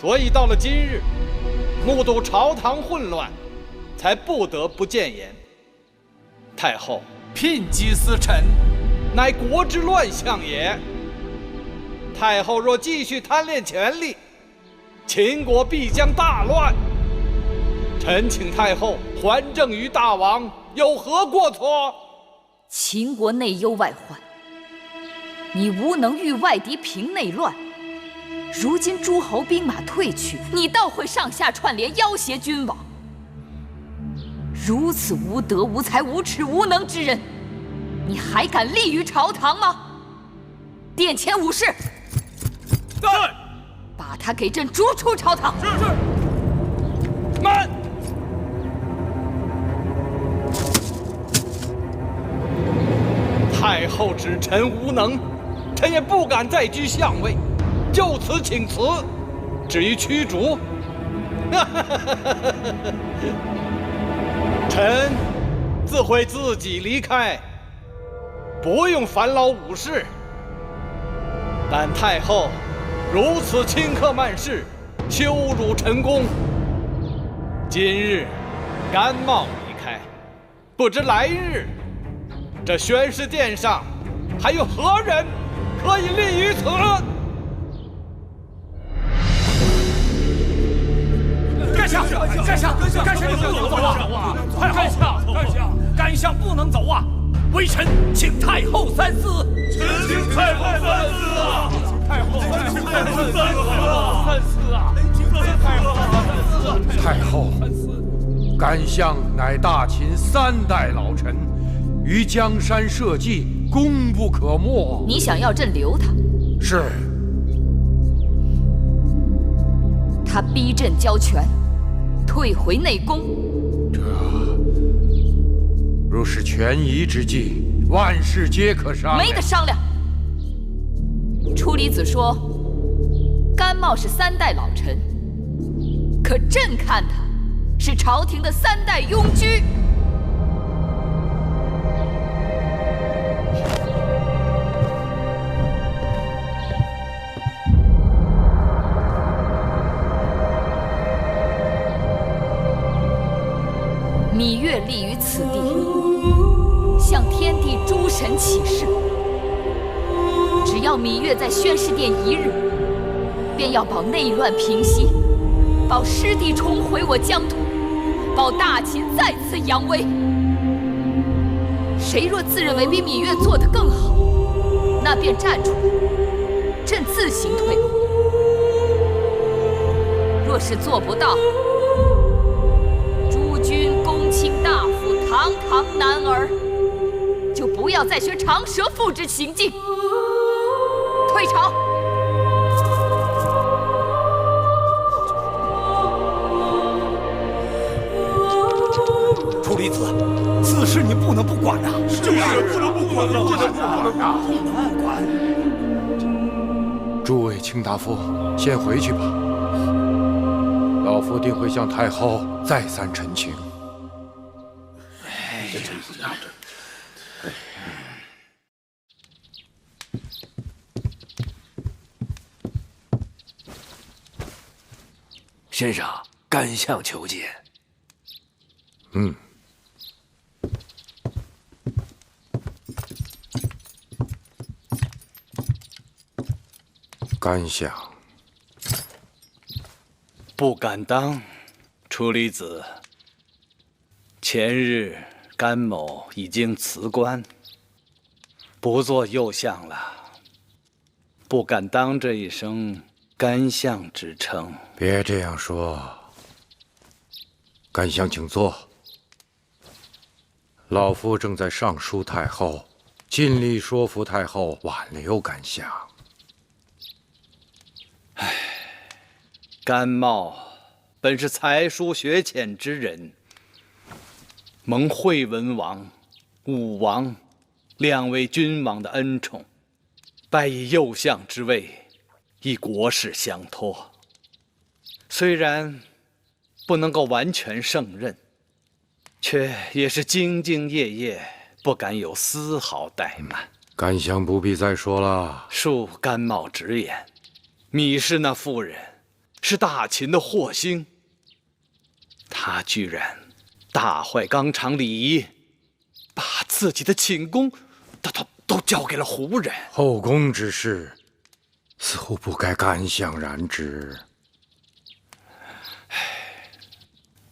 A: 所以到了今日，目睹朝堂混乱，才不得不谏言。太后聘击私臣，乃国之乱象也。太后若继续贪恋权力，秦国必将大乱。臣请太后还政于大王，有何过错？
D: 秦国内忧外患，你无能御外敌平内乱。如今诸侯兵马退去，你倒会上下串联要挟君王。如此无德无才无耻无能之人，你还敢立于朝堂吗？殿前武士，
I: 在，
D: 把他给朕逐出朝堂。
A: 是。慢！太后指臣无能，臣也不敢再居相位，就此请辞。至于驱逐，臣自会自己离开，不用烦劳武士。但太后如此轻客慢事，羞辱臣功。今日甘茂离开，不知来日这宣誓殿上还有何人可以立于此？
E: 甘相，你不能走啊！甘相不能走啊！微臣请太后三思。
I: 臣请太后三思啊！
E: 太后，甘相乃大秦3代老臣，于江山社稷，功不可没。
D: 你想要朕留他？
E: 是。
D: 他逼朕交权，退回内宫。
E: 这若是权宜之计，万事皆可商量。
D: 没得商量。初离子说，甘茂是3代老臣，可朕看他是朝廷的3代庸居。芈月立于此地，向天地诸神起誓，只要芈月在宣誓殿1日，便要保内乱平息，保师弟重回我疆土，保大秦再次扬威。谁若自认为比芈月做得更好，那便站出来，朕自行退回。若是做不到，诸君公卿大夫堂堂男儿，就不要再学长舌妇之行径，退朝。
T: 弟子，此事你不能不管呐！
I: 就是不能不管了，不能不管。
E: 诸位卿大夫，先回去吧。老夫定会向太后再三陈情。
I: 这真是啊！
T: 先生，甘相求见。
E: 甘相
A: 不敢当，处理子。前日甘某已经辞官，不做右相了，不敢当这一声甘相之称。
E: 别这样说，甘相请坐。老夫正在上书太后，尽力说服太后挽留甘相。
A: 甘茂本是才疏学浅之人，蒙惠文王、武王两位君王的恩宠，拜以右相之位，以国事相托。虽然不能够完全胜任，却也是兢兢业业，不敢有丝毫怠慢。
E: 甘相不必再说了。
A: 恕甘茂直言，芈氏那妇人是大秦的祸星，她居然大坏纲常礼仪，把自己的寝宫都交给了胡人。
E: 后宫之事，似乎不该甘相染指。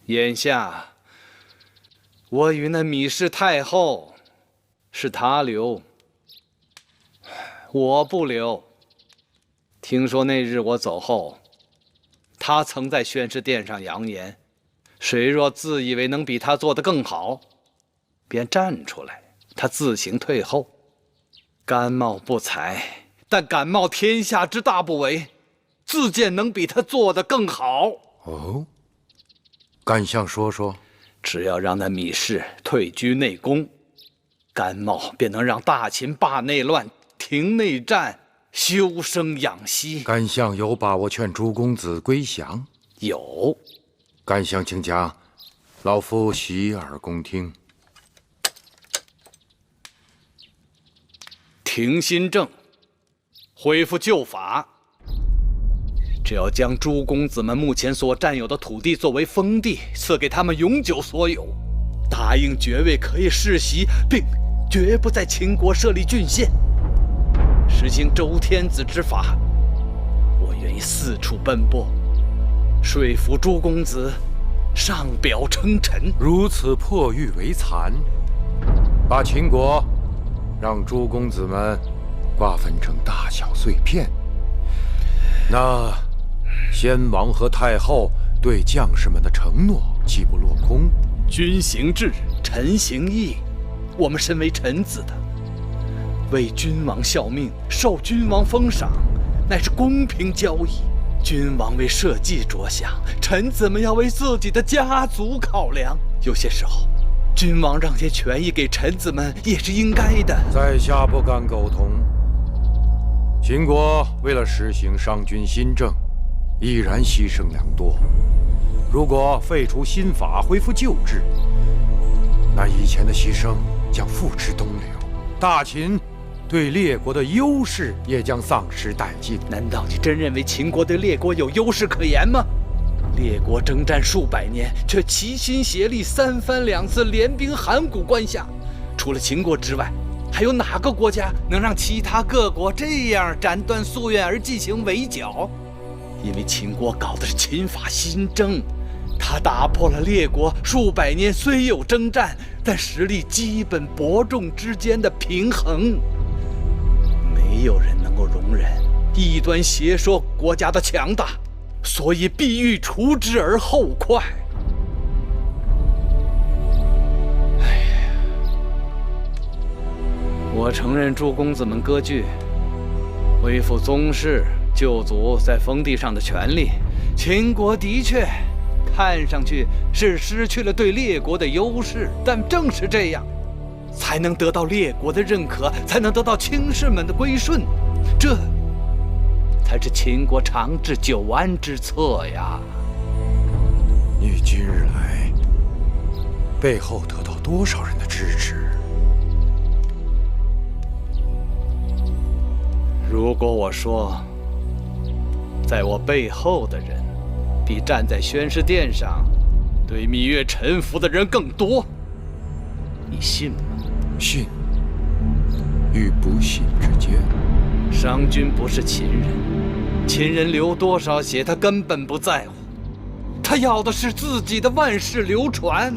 A: 眼下我与那芈氏太后，是她留，我不留。听说那日我走后，他曾在宣誓殿上扬言，谁若自以为能比他做得更好，便站出来，他自行退后。甘茂不才，但敢冒天下之大不韪，自荐能比他做得更好。
E: 哦，甘相说说。
A: 只要让那芈氏退居内宫，甘茂便能让大秦罢内乱，停内战，休生养息。
E: 甘相有把握劝诸公子归降？
A: 有。
E: 甘相请讲，老夫洗耳恭听。
A: 停新政，恢复旧法。只要将诸公子们目前所占有的土地作为封地，赐给他们永久所有，答应爵位可以世袭，并绝不在秦国设立郡县，实行周天子之法。我愿意四处奔波，说服诸公子上表称臣。
E: 如此破玉为残，把秦国让诸公子们瓜分成大小碎片，那先王和太后对将士们的承诺岂不落空？
A: 君行志，臣行义，我们身为臣子的，为君王效命，受君王封赏，乃是公平交易。君王为社稷着想，臣子们要为自己的家族考量。有些时候，君王让些权益给臣子们也是应该的。
E: 在下不敢苟同。秦国为了实行商君新政，毅然牺牲良多。如果废除新法，恢复旧制，那以前的牺牲将付之东流，大秦对列国的优势也将丧失殆尽。
A: 难道你真认为秦国对列国有优势可言吗？列国征战数百年，却齐心协力，三番两次联兵函谷关下。除了秦国之外，还有哪个国家能让其他各国这样斩断夙愿而进行围剿？因为秦国搞的是秦法新政，他打破了列国数百年虽有征战，但实力基本伯仲之间的平衡。没有人能够容忍异端邪说国家的强大，所以必欲除之而后快。我承认诸公子们割据，恢复宗室旧族在封地上的权利。秦国的确看上去是失去了对列国的优势，但正是这样，才能得到列国的认可，才能得到卿士们的归顺，这才是秦国长治久安之策呀。
E: 你今日来，背后得到多少人的支持？
A: 如果我说，在我背后的人，比站在宣誓殿上对芈月臣服的人更多，你信吗？
E: 信与不信之间。
A: 商君不是秦人，秦人流多少血他根本不在乎，他要的是自己的万世流传。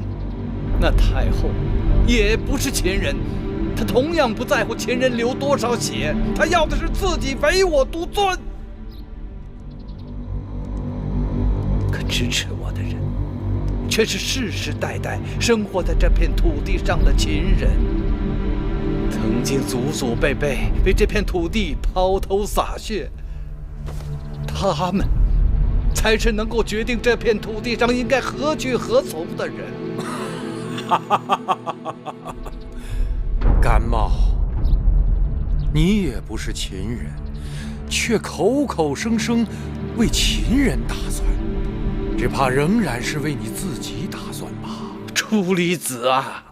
A: 那太后也不是秦人，他同样不在乎秦人流多少血，他要的是自己唯我独尊。可支持我的人，却是世世代代生活在这片土地上的秦人，曾经祖祖辈辈为这片土地抛头洒血，他们才是能够决定这片土地上应该何去何从的人。
E: 甘茂，你也不是秦人，却口口声声为秦人打算，只怕仍然是为你自己打算吧。
A: 楚离子啊，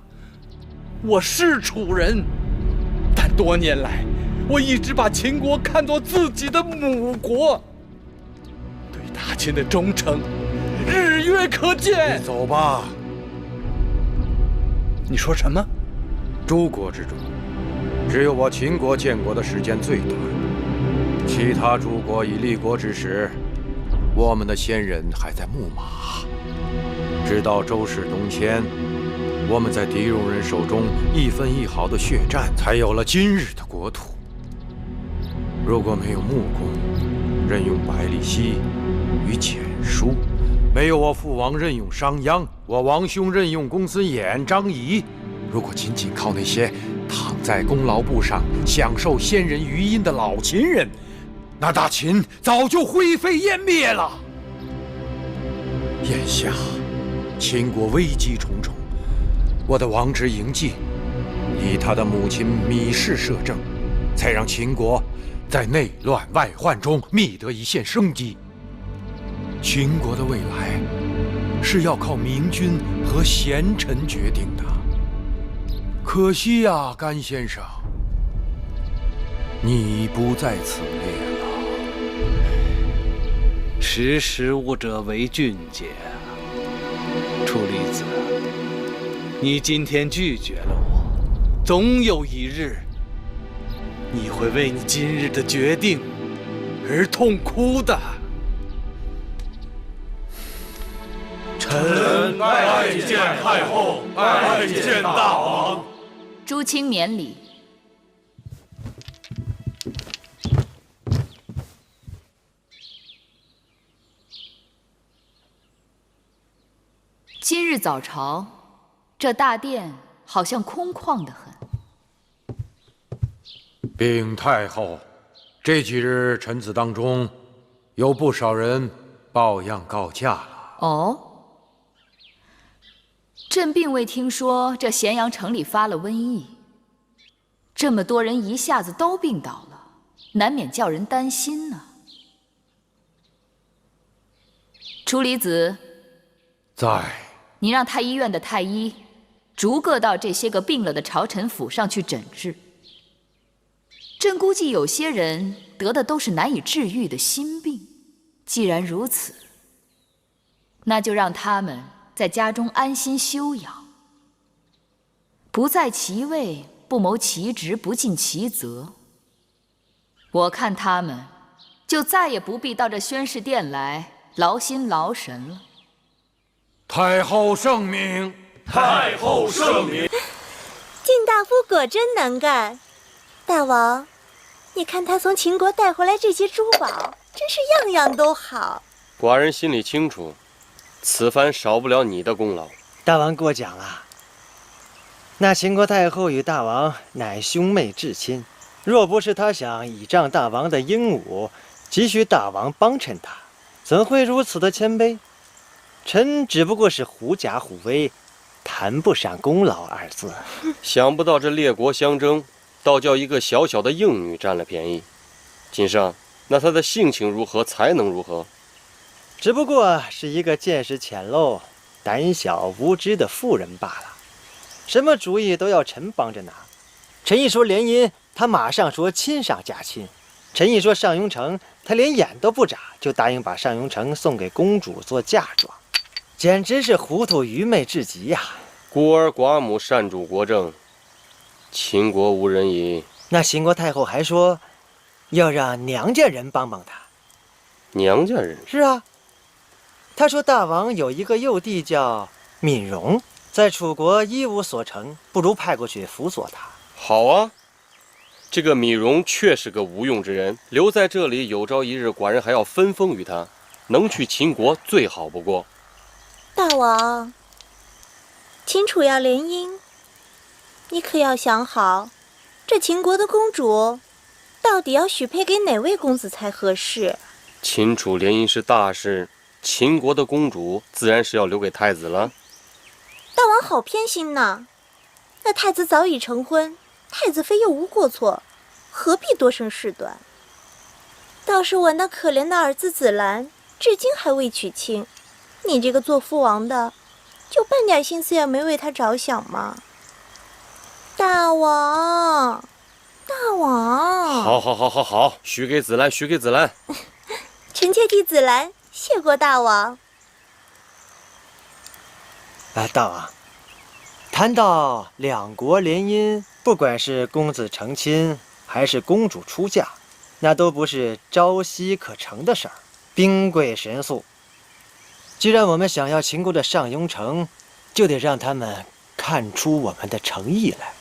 A: 我是楚人，但多年来，我一直把秦国看作自己的母国，对大秦的忠诚日月可见。
E: 你走吧。
A: 你说什么？
E: 诸国之中，只有我秦国建国的时间最短，其他诸国已立国之时，我们的先人还在牧马。直到周氏东迁，我们在狄戎人手中一分一毫的血战，才有了今日的国土。如果没有穆公任用百里奚与蹇叔，没有我父王任用商鞅，我王兄任用公孙衍、张仪，如果仅仅靠那些躺在功劳簿上享受先人余荫的老秦人，那大秦早就灰飞烟灭了。眼下，秦国危机重重，我的王侄嬴稷以他的母亲芈氏摄政，才让秦国在内乱外患中觅得一线生机。秦国的未来是要靠明君和贤臣决定的。可惜呀，甘先生，你不在此列了。
A: 识时务者为俊杰。楚离子，你今天拒绝了我，总有一日，你会为你今日的决定而痛哭的。
I: 臣拜见太后，拜见大王。
D: 诸卿免礼。今日早朝，这大殿好像空旷得很。
E: 禀太后，这几日臣子当中，有不少人抱恙告假了。
D: 哦。朕并未听说这咸阳城里发了瘟疫，这么多人一下子都病倒了，难免叫人担心呢。楚离子，
E: 在。
D: 你让太医院的太医逐个到这些个病了的朝臣府上去诊治。朕估计有些人得的都是难以治愈的心病，既然如此，那就让他们在家中安心休养，不在其位，不谋其职，不尽其责。我看他们就再也不必到这宣誓殿来劳心劳神了。
E: 太后圣明。
I: 太后圣明。
P: 晋大夫果真能干。大王，你看他从秦国带回来这些珠宝，真是样样都好。
U: 寡人心里清楚，此番少不了你的功劳。
F: 大王过奖了。那秦国太后与大王乃兄妹至亲，若不是他想倚仗大王的英武，急需大王帮衬他，怎会如此的谦卑？臣只不过是狐假虎威，谈不上功劳二字。
U: 想不到这列国相争，倒叫一个小小的应女占了便宜。锦上，那她的性情如何，才能如何？
F: 只不过是一个见识浅陋、胆小无知的妇人罢了。什么主意都要臣帮着拿。臣一说联姻，他马上说亲上加亲；臣一说上庸城，他连眼都不眨，就答应把上庸城送给公主做嫁妆，简直是糊涂愚昧至极呀！
U: 孤儿寡母擅主国政，秦国无人矣。
F: 那秦国太后还说，要让娘家人帮帮他。
U: 娘家人？
F: 是啊。他说大王有一个幼弟叫闵荣，在楚国一无所成，不如派过去辅佐他。
U: 好啊，这个闵荣确是个无用之人，留在这里有朝一日寡人还要分封于他，能去秦国最好不过。
P: 大王，秦楚要联姻，你可要想好，这秦国的公主到底要许配给哪位公子才合适？
U: 秦楚联姻是大事，秦国的公主自然是要留给太子了。
P: 大王好偏心呐！那太子早已成婚，太子妃又无过错，何必多生事端？倒是我那可怜的儿子子兰，至今还未娶亲，你这个做父王的，就半点心思也没为他着想吗？大王，大王！
U: 好，许给子兰，许给子兰。
P: 臣妾替子兰谢过大王。
F: 大王，谈到两国联姻，不管是公子成亲还是公主出嫁，那都不是朝夕可成的事儿，兵贵神速。既然我们想要秦国的上庸城，就得让他们看出我们的诚意来。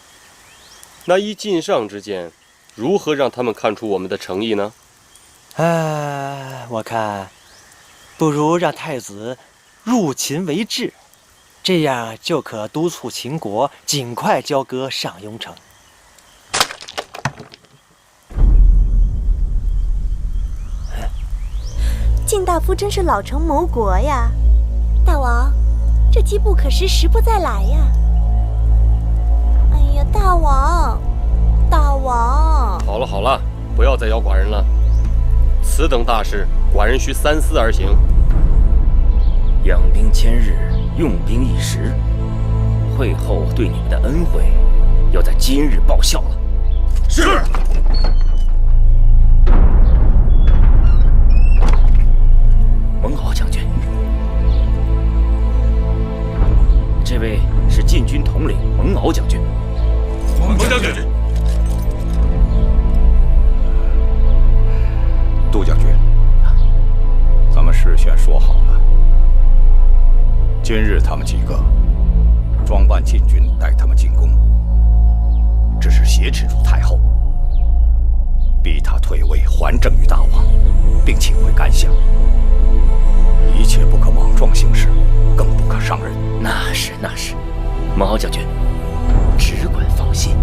U: 那依晋上之见，如何让他们看出我们的诚意呢？
F: 我看不如让太子入秦为质，这样就可督促秦国尽快交割上庸城。
P: 晋大夫真是老成谋国呀！大王，这机不可失，时不再来呀！哎呀，大王，大王！
U: 好了，不要再咬寡人了。此等大事，寡人需三思而行。
Q: 养兵千日，用兵一时。会后对你们的恩惠，要在今日报效了。
I: 是。
Q: 蒙敖将军，这位是禁军统领蒙敖将军。
I: 蒙将军。
H: 杜将军，咱们事先说好了，今日他们几个装扮禁军带他们进宫，只是挟持住太后，逼他退位还政于大王，并请回甘相。一切不可莽撞行事，更不可伤人。
Q: 那是，蒙敖将军，只管放心。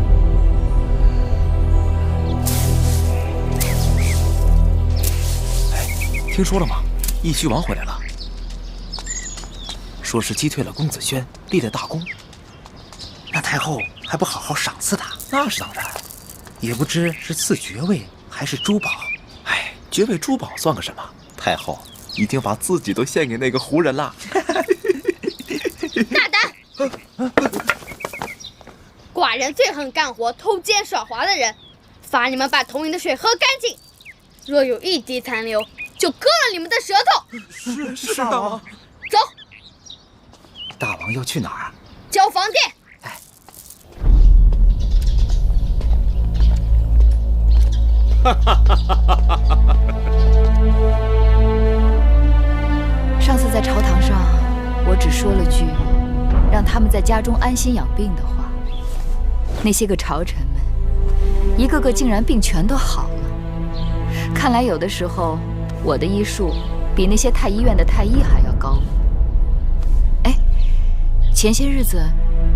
O: 听说了吗？义渠王回来了，说是击退了公子轩，立了大功。那太后还不好好赏赐他？那是当然，也不知是赐爵位还是珠宝。哎，爵位珠宝算个什么？太后已经把自己都献给那个胡人了。
W: 大胆！寡人最恨干活偷奸耍滑的人，罚你们把铜陵的水喝干净，若有一滴残留，就割了你们的舌头。
O: 是大王。
W: 走。
O: 大王要去哪儿啊？
W: 交房殿。
D: 上次在朝堂上，我只说了句让他们在家中安心养病的话，那些个朝臣们一个个竟然病全都好了。看来有的时候我的医术比那些太医院的太医还要高。哎，前些日子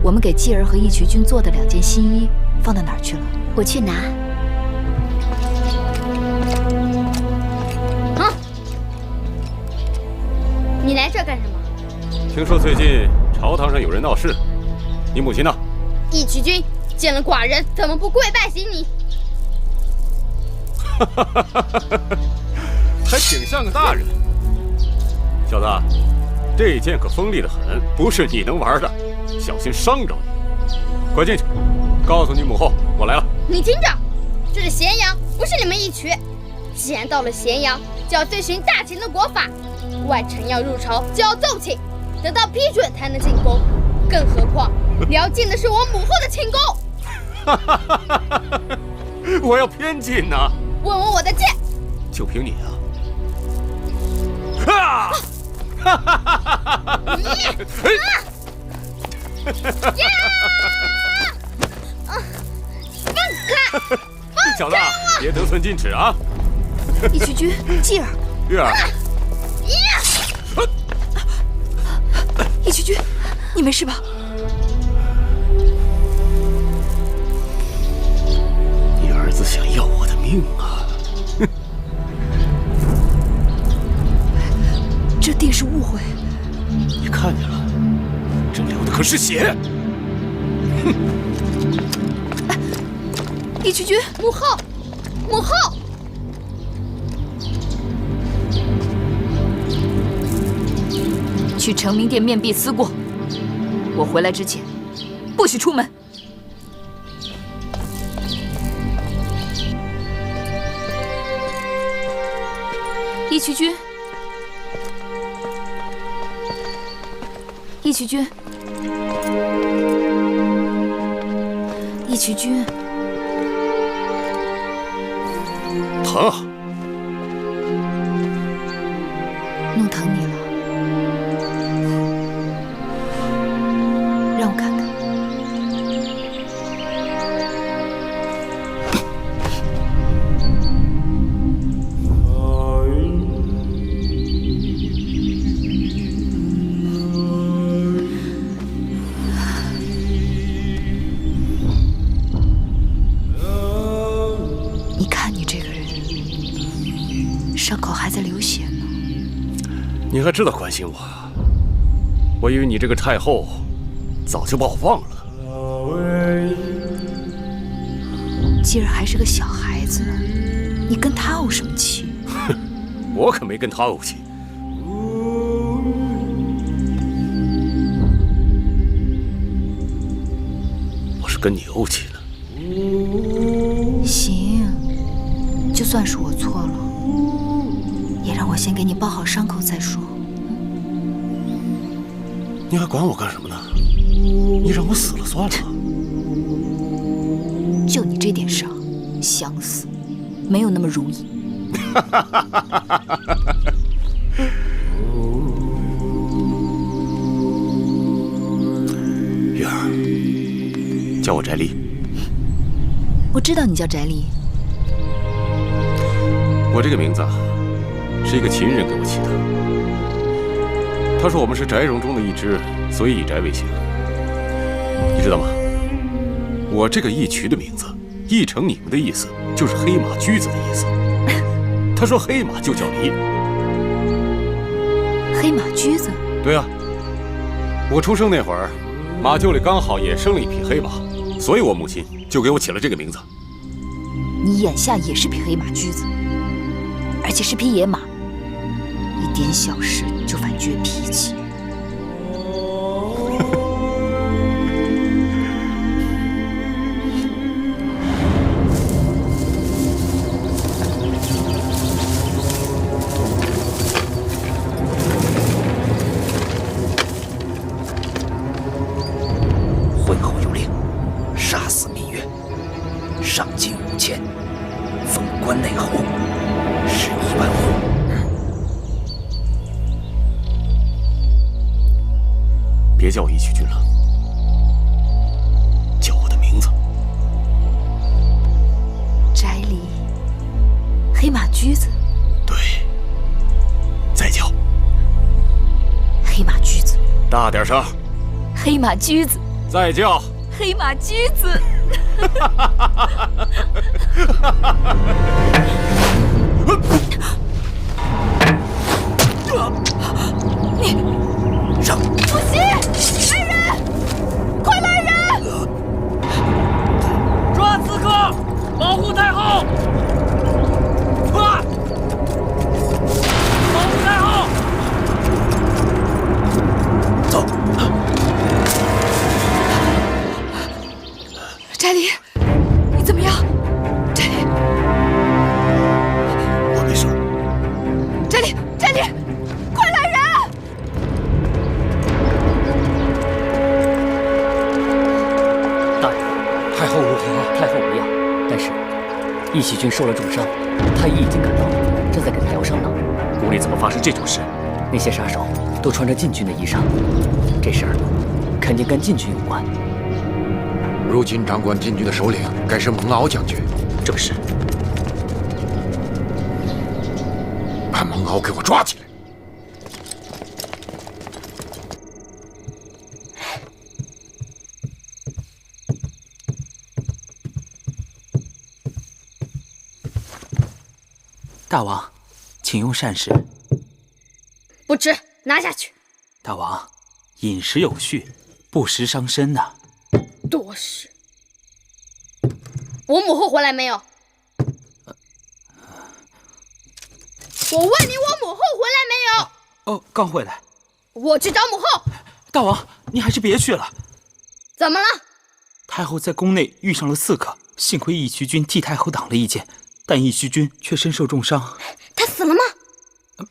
D: 我们给继儿和义渠君做的2件新衣放到哪儿去了？
G: 我去拿。
W: 你来这干什么？
U: 听说最近朝堂上有人闹事，你母亲呢？
W: 义渠君见了寡人，怎么不跪拜行礼？
U: 还挺像个大人。小子，这剑可锋利得很，不是你能玩的，小心伤着你。快进去，告诉你母后，我来了。
W: 你听着，这是咸阳，不是你们义渠。既然到了咸阳，就要遵循大秦的国法，外臣要入朝就要奏请，得到批准才能进宫。更何况你要进的是我母后的寝
U: 宫。我要偏进呢。
W: 问问我的剑，
U: 就凭你啊！
W: 放开！
U: 小子，别得寸进尺啊！
D: 义渠君，继儿，
U: 玉儿，
D: 义渠君，你没事吧？
U: 你儿子想要我的命啊！
D: 这定是误会。
U: 你看见了，这流的可是血！
D: 义渠君，
W: 母后，母后。
D: 去成明殿面壁思过，我回来之前不许出门。义渠君，义渠君，义渠君，
U: 疼啊！
D: 弄疼你了。让我看看。你看你这个人，伤口还在流血呢。
U: 你还知道关心我？我以为你这个太后早就把我忘了。
D: 继儿还是个小孩子，你跟他怄什么气？
U: 哼，我可没跟他怄气。我是跟你怄气呢。
D: 行，就算是我错了，也让我先给你包好伤口再说。
U: 你还管我干什么呢？你让我死了算了。
D: 就你这点伤，想死没有那么容易。
U: 玉儿，叫我翟丽。
D: 我知道你叫翟丽。
U: 我这个名字啊，是一个秦人给我起的。他说我们是翟戎中的一支，所以以翟为姓。你知道吗？我这个义渠的名字，译成你们的意思就是黑马驹子的意思。他说黑马就叫离。
D: 黑马驹子？
U: 对啊，我出生那会儿，马厩里刚好也生了一匹黑马，所以我母亲就给我起了这个名字。
D: 你眼下也是匹黑马驹子，而且是匹野马，一点小事就犯倔脾气。
O: 昏后有令，杀死芈月，赏金5000，封关内侯，11万户。
U: 别叫我义渠君了，叫我的名字。
D: 翟离，黑马驹子。
U: 对，再叫
D: 黑马驹子。
U: 大点声。
D: 黑马驹子。
U: 再叫
D: 黑马驹子。
O: 你让
R: 义熙君受了重伤，太医已经赶到了，正在给他疗伤呢。
U: 宫里怎么发生这种事？
R: 那些杀手都穿着禁军的衣裳，这事儿肯定跟禁军有关。
E: 如今掌管禁军的首领该是蒙敖将军。
U: 正是。
E: 把蒙敖给我抓起来！
O: 大王，请用膳食。
W: 不吃，拿下去。
O: 大王，饮食有序，不食伤身呐。
W: 多事。我母后回来没有？我问你，我母后回来没有？
O: 哦，刚回来。
W: 我去找母后。
O: 大王，你还是别去了。
W: 怎么了？
O: 太后在宫内遇上了刺客，幸亏义渠君替太后挡了一剑，但义渠君却身受重伤。
W: 他死了吗？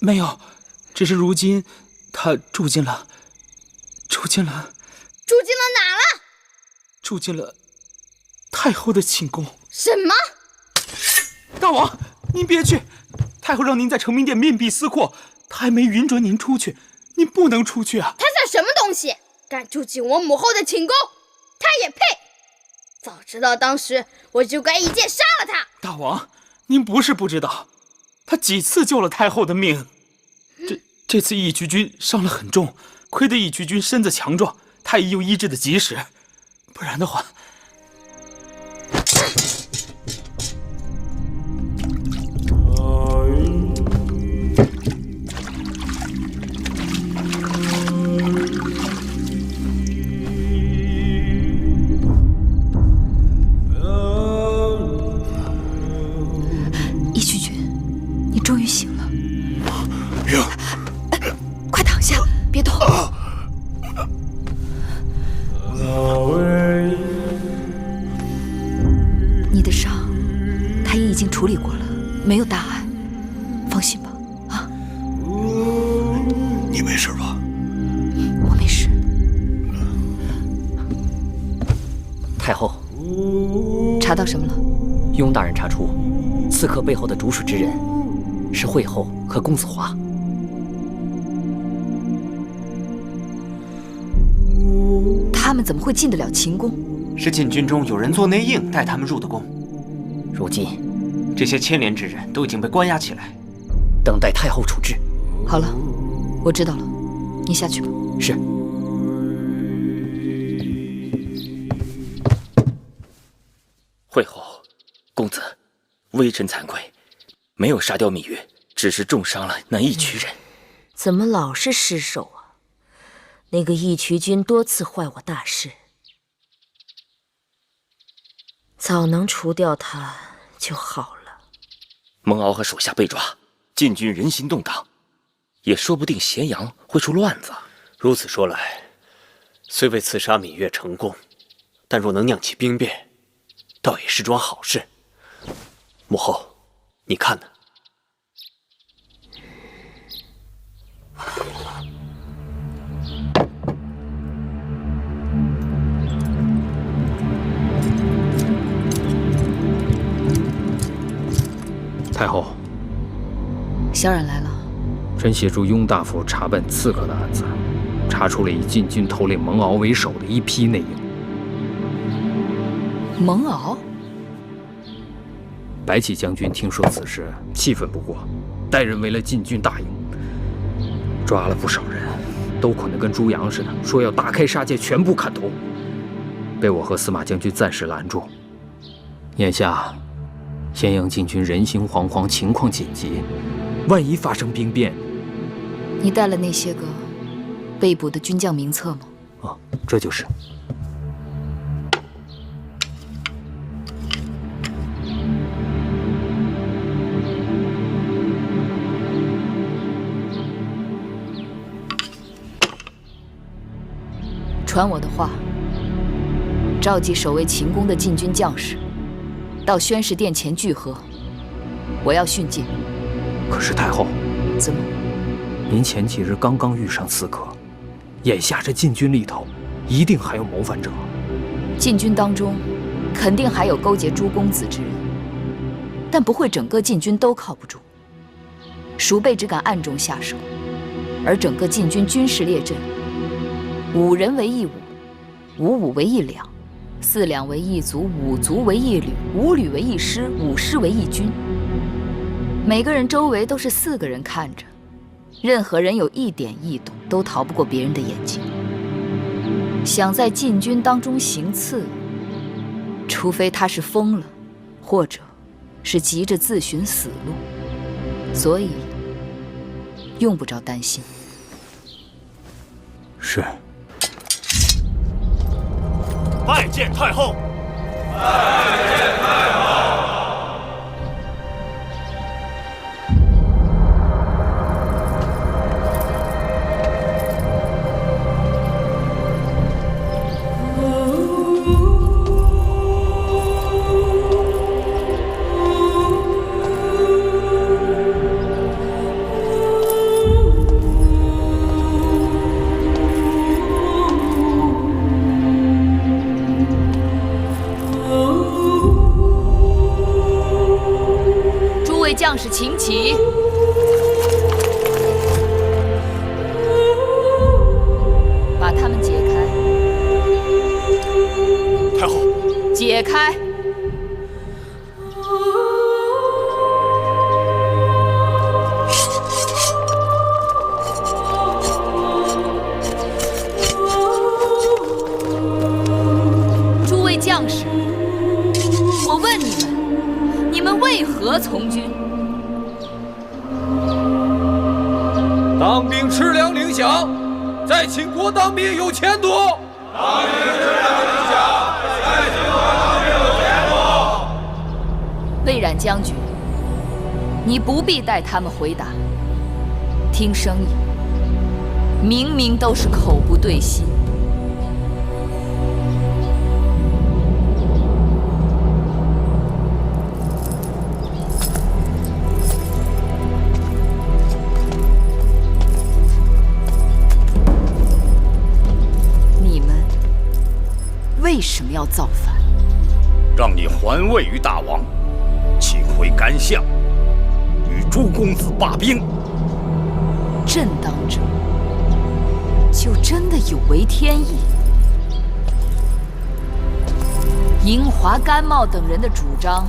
O: 没有，只是如今他住进了哪
W: 了？
O: 住进了太后的寝宫。
W: 什么？
O: 大王，您别去！太后让您在承明殿面壁思过，她还没允准您出去，您不能出去啊！
W: 他算什么东西？敢住进我母后的寝宫，他也配！早知道当时我就该一剑杀了他。
O: 大王，您不是不知道，他几次救了太后的命。这次义渠君伤了很重，亏得义渠君身子强壮，太医又医治的及时，不然的话。
D: 义渠君，你终于醒了。
E: 哟，
D: 快躺下，别动。你的伤，太医已经处理过了，没有大碍，放心吧。啊，
E: 你没事吧？
D: 我没事。
R: 太后，
D: 查到什么了？
R: 雍大人查出，刺客背后的主使之人是惠后和公子华。
D: 他们怎么会进得了秦宫？
O: 是禁军中有人做内应带他们入的宫。
R: 如今，
O: 这些牵连之人都已经被关押起来，
R: 等待太后处置。
D: 好了，我知道了，你下去吧。
R: 是。
Q: 惠后，公子，微臣惭愧，没有杀掉芈月，只是重伤了那义渠人。
C: 怎么老是失手啊？那个义渠君多次坏我大事，早能除掉他就好了。
Q: 蒙敖和手下被抓，禁军人心动荡，也说不定咸阳会出乱子。
S: 如此说来，虽未刺杀芈月成功，但若能酿起兵变，倒也是桩好事。母后，你看呢？
L: 太后，
D: 小冉来了。
L: 臣协助雍大夫查办刺客的案子，查出了以禁军头领蒙敖为首的一批内应。
D: 蒙敖？
L: 白起将军听说此事，气愤不过，带人围了禁军大营，抓了不少人，都捆得跟猪羊似的，说要大开杀戒，全部砍头，被我和司马将军暂时拦住。眼下咸阳禁军人心惶惶，情况紧急，万一发生兵变，
D: 你带了那些个被捕的军将名册吗？
L: 哦，这就是。
D: 传我的话，召集守卫秦宫的禁军将士，到宣誓殿前聚合。我要训诫。
L: 可是太后，
D: 怎么？
L: 您前几日刚刚遇上刺客，眼下这禁军里头一定还有谋反者。
D: 禁军当中，肯定还有勾结诸公子之人。但不会整个禁军都靠不住。蜀贝只敢暗中下手，而整个禁军军事列阵，5人为一伍，5伍为一两，4两为一卒，5卒为一旅，5旅为一师，5师为一军。每个人周围都是4个人看着，任何人有一点异动，都逃不过别人的眼睛。想在禁军当中行刺，除非他是疯了，或者是急着自寻死路，所以用不着担心。
U: 是。
I: 拜见太后！拜见太后！
D: 将士请起。把他们解开。
I: 太后，
D: 解开。诸位将士，我问你们，你们为何从军？
B: 当兵吃粮领饷，在秦国当兵有前途。
I: 当兵吃粮领饷，在秦国当兵有前途。
D: 魏冉将军，你不必带他们回答。听声音，明明都是口不对心。为什么要造反？
H: 让你还位于大王，请回干相，与诸公子罢兵。
D: 朕当者，就真的有违天意？银华、甘茂等人的主张，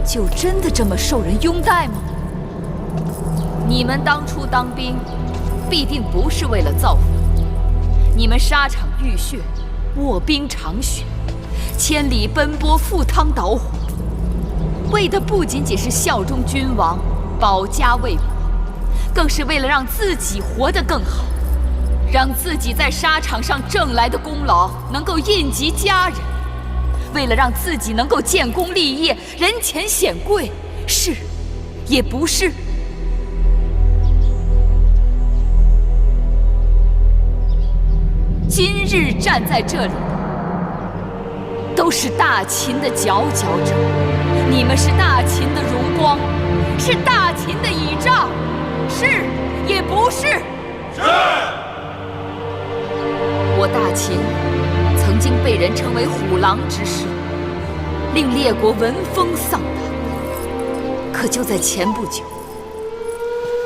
D: 就真的这么受人拥戴吗？你们当初当兵，必定不是为了造反，你们沙场浴血。卧冰尝雪，千里奔波，赴汤蹈火，为的不仅仅是效忠君王、保家卫国，更是为了让自己活得更好，让自己在沙场上挣来的功劳能够印及家人，为了让自己能够建功立业、人前显贵，是也不是？今日站在这里的，都是大秦的佼佼者。你们是大秦的荣光，是大秦的倚仗，是也不是？
I: 是。
D: 我大秦曾经被人称为虎狼之师，令列国闻风丧胆。可就在前不久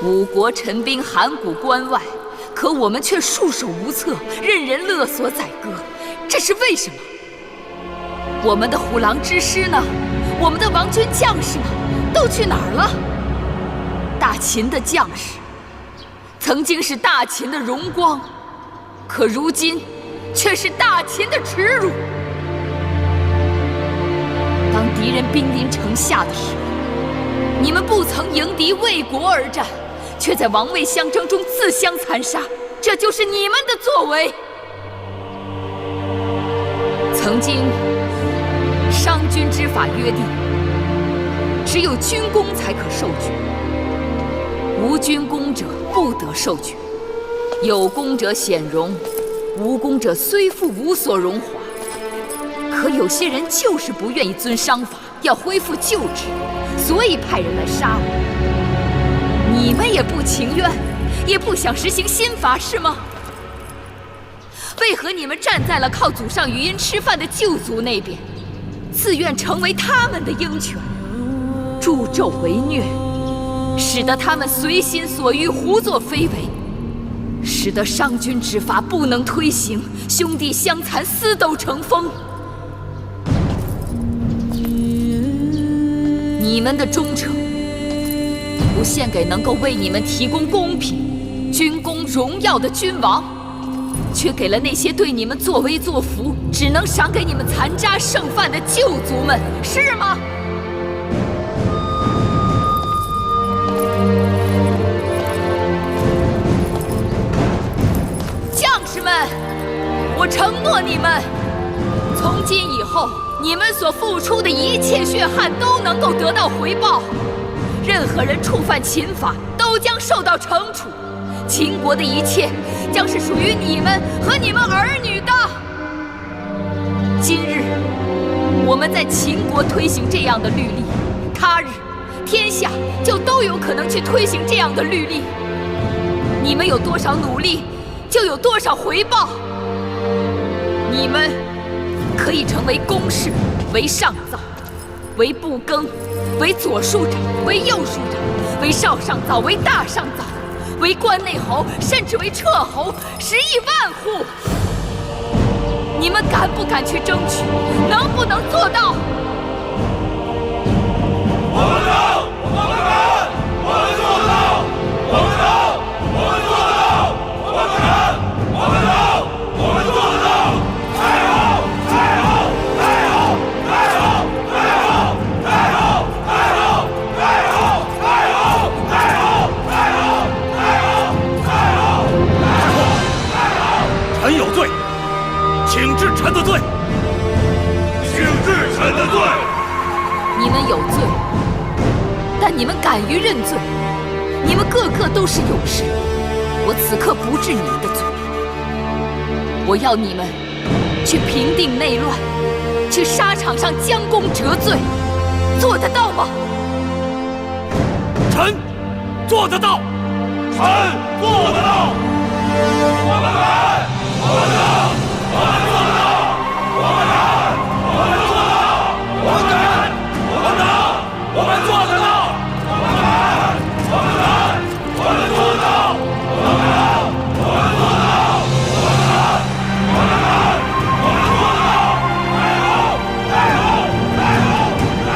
D: ，5国陈兵函谷关外。可我们却束手无策，任人勒索宰割，这是为什么？我们的虎狼之师呢？我们的王军将士呢？都去哪儿了？大秦的将士，曾经是大秦的荣光，可如今却是大秦的耻辱。当敌人兵临城下的时候，你们不曾迎敌为国而战，却在王位相争中自相残杀，这就是你们的作为。曾经，商君之法约定，只有军功才可受爵，无军功者不得受爵。有功者显荣，无功者虽复无所荣华。可有些人就是不愿意遵商法，要恢复旧制，所以派人来杀我。你们也不情愿，也不想实行新法，是吗？为何你们站在了靠祖上余荫吃饭的旧族那边，自愿成为他们的鹰犬？助纣为虐，使得他们随心所欲，胡作非为，使得商君之法不能推行，兄弟相残，私斗成风。你们的忠诚，不献给能够为你们提供公平、军功荣耀的君王，却给了那些对你们作威作福、只能赏给你们残渣剩饭的旧族们，是吗？将士们，我承诺你们，从今以后，你们所付出的一切血汗都能够得到回报。任何人触犯秦法，都将受到惩处。秦国的一切将是属于你们和你们儿女的。今日我们在秦国推行这样的律例，他日天下就都有可能去推行这样的律例。你们有多少努力，就有多少回报。你们可以成为公士，为上造，为不更，为左庶长，为右庶长，为少上造，为大上造，为关内侯，甚至为彻侯，10亿万户。你们敢不敢去争取？能不能做到？
I: 我们能，我们敢，我们做得到。我们能，我们做得到。我们敢，我们能，我们做得到。太好，太好，太好，太好，太好，太好，太好，太好，太好，太好，太好，太好，太好，太好。
E: 臣有罪，请治臣的罪。
I: 请治臣的罪。
D: 你们有罪，但你们敢于认罪，你们个个都是勇士。我此刻不治你们的罪，我要你们去平定内乱，去沙场上将功折罪，做得到吗？
E: 臣做得到，
I: 臣做得到。我们敢，我们能，我们做得到。我们敢，我们做得到。我们敢，我们能，我们做得到。我们敢，我们能，我们做得到。我们敢，我们做得到。我们敢，我们能，我们做得到。太好，太好，太好，太好，太好，太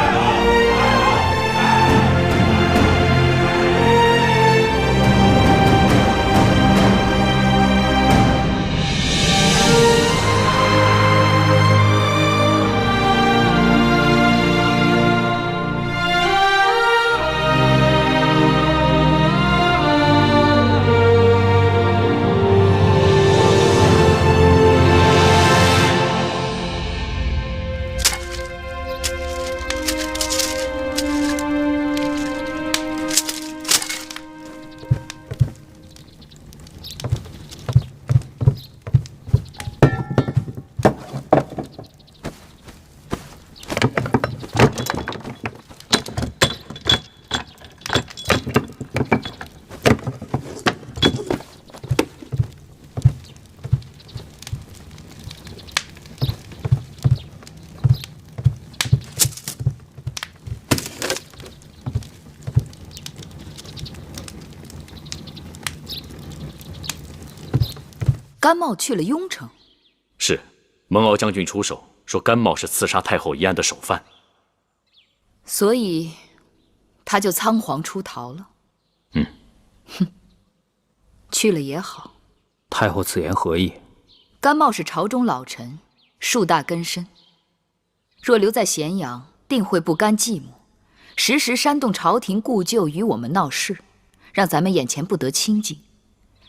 D: 甘茂去了雍城，
J: 是蒙敖将军出手说甘茂是刺杀太后一案的首犯，
D: 所以他就仓皇出逃了。哼，去了也好。
L: 太后此言何意？
D: 甘茂是朝中老臣，树大根深，若留在咸阳，定会不甘寂寞，时时煽动朝廷故旧与我们闹事，让咱们眼前不得清静。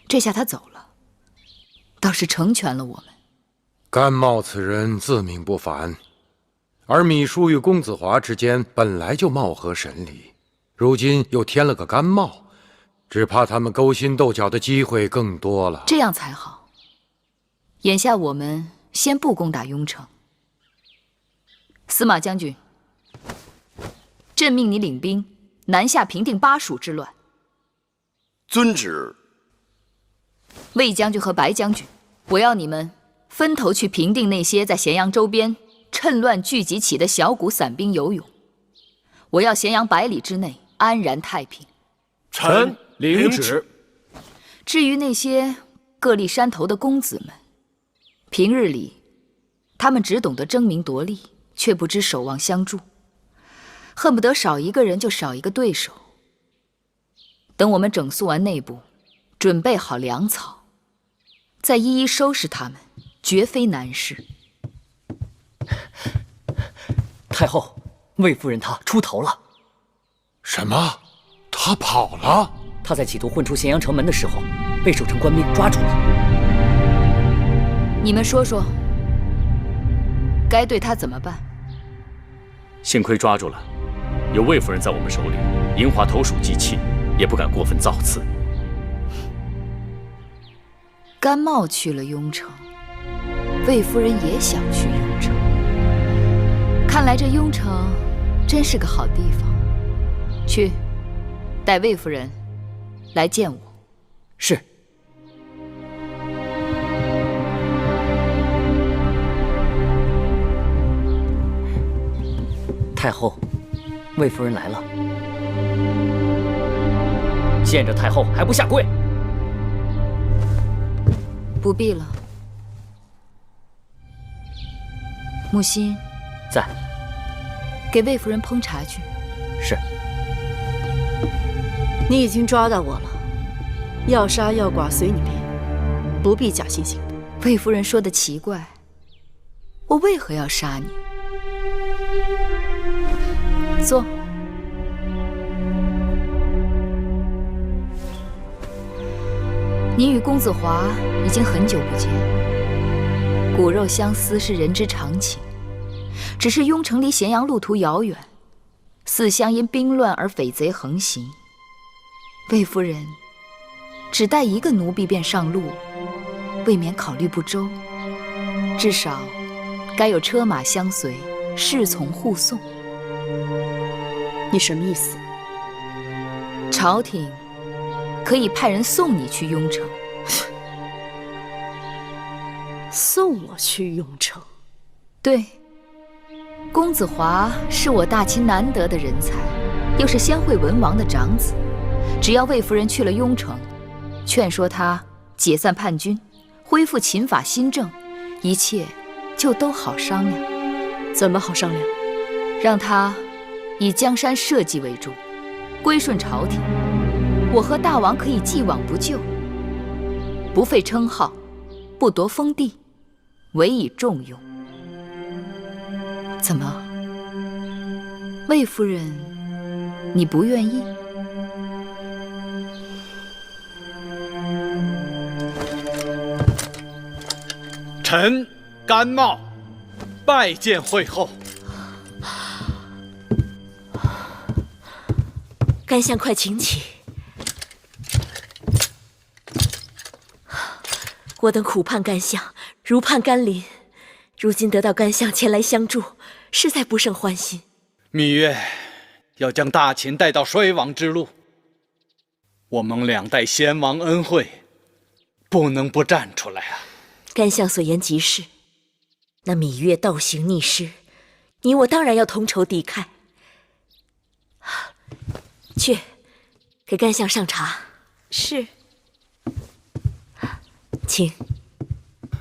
D: 这下他走了，倒是成全了我们。
E: 甘茂此人自命不凡，而芈姝与公子华之间本来就貌合神离，如今又添了个甘茂，只怕他们勾心斗角的机会更多了。
D: 这样才好。眼下我们先不攻打雍城。司马将军，朕命你领兵南下平定巴蜀之乱。
N: 遵旨。
D: 魏将军和白将军，我要你们分头去平定那些在咸阳周边趁乱聚集起的小股散兵游勇。我要咸阳100里之内安然太平。
B: 臣领旨。
D: 至于那些各立山头的公子们，平日里他们只懂得争名夺利，却不知守望相助，恨不得少一个人就少一个对手。等我们整肃完内部，准备好粮草，再一一收拾他们，绝非难事。
R: 太后，魏夫人她出头了。
E: 什么？她跑了？
R: 她在企图混出咸阳城门的时候，被守城官兵抓住了。
D: 你们说说，该对她怎么办？
J: 幸亏抓住了，有魏夫人在我们手里，银华投鼠忌器，也不敢过分造次。
D: 甘茂去了雍城，魏夫人也想去雍城。看来这雍城真是个好地方。去，带魏夫人来见我。
R: 是。太后，魏夫人来了。见着太后还不下跪？
D: 不必了。木心
R: 在，
D: 给魏夫人烹茶去。
R: 是。
K: 你已经抓到我了，要杀要剐随你便，不必假惺惺的。
D: 魏夫人说的奇怪，我为何要杀你？坐。你与公子华已经很久不见，骨肉相思是人之常情。只是雍城离咸阳路途遥远，四乡因兵乱而匪贼横行。魏夫人只带一个奴婢便上路，未免考虑不周。至少该有车马相随，侍从护送。
K: 你什么意思？
D: 朝廷可以派人送你去雍城。
K: 送我去雍城？
D: 对。公子华是我大秦难得的人才，又是先惠文王的长子。只要魏夫人去了雍城，劝说他解散叛军，恢复秦法新政，一切就都好商量。
K: 怎么好商量？
D: 让他以江山社稷为重，归顺朝廷，我和大王可以既往不咎，不废称号，不夺封地，委以重用。怎么，魏夫人，你不愿意？
A: 臣甘茂拜见惠后。
K: 甘相快请起。我等苦盼甘相，如盼甘霖，如今得到甘相前来相助，实在不胜欢心。
A: 芈月要将大秦带到衰亡之路，我蒙2代先王恩惠，不能不站出来啊！
K: 甘相所言极是，那芈月倒行逆施，你我当然要同仇敌忾。去，给甘相上茶。
G: 是。
K: 请。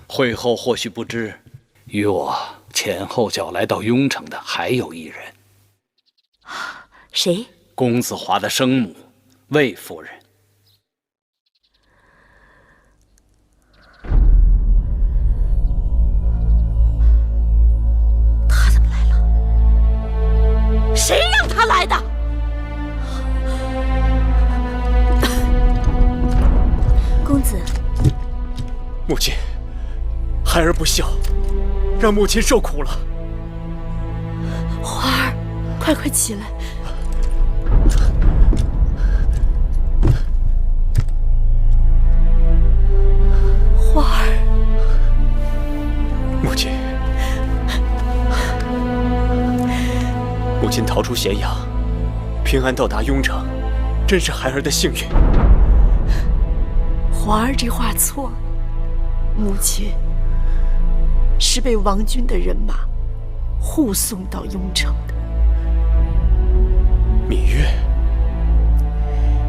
A: 惠后或许不知，与我前后脚来到雍城的还有一人。
K: 谁？
A: 公子华的生母，魏夫人。
K: 他怎么来了？谁让他来的？
G: 公子。
B: 母亲，孩儿不孝，让母亲受苦了。
K: 华儿，快快起来！华儿，
S: 母亲，母亲逃出咸阳，平安到达雍城，真是孩儿的幸运。
K: 华儿这话错了，母亲是被王军的人马护送到雍城的。
S: 芈月。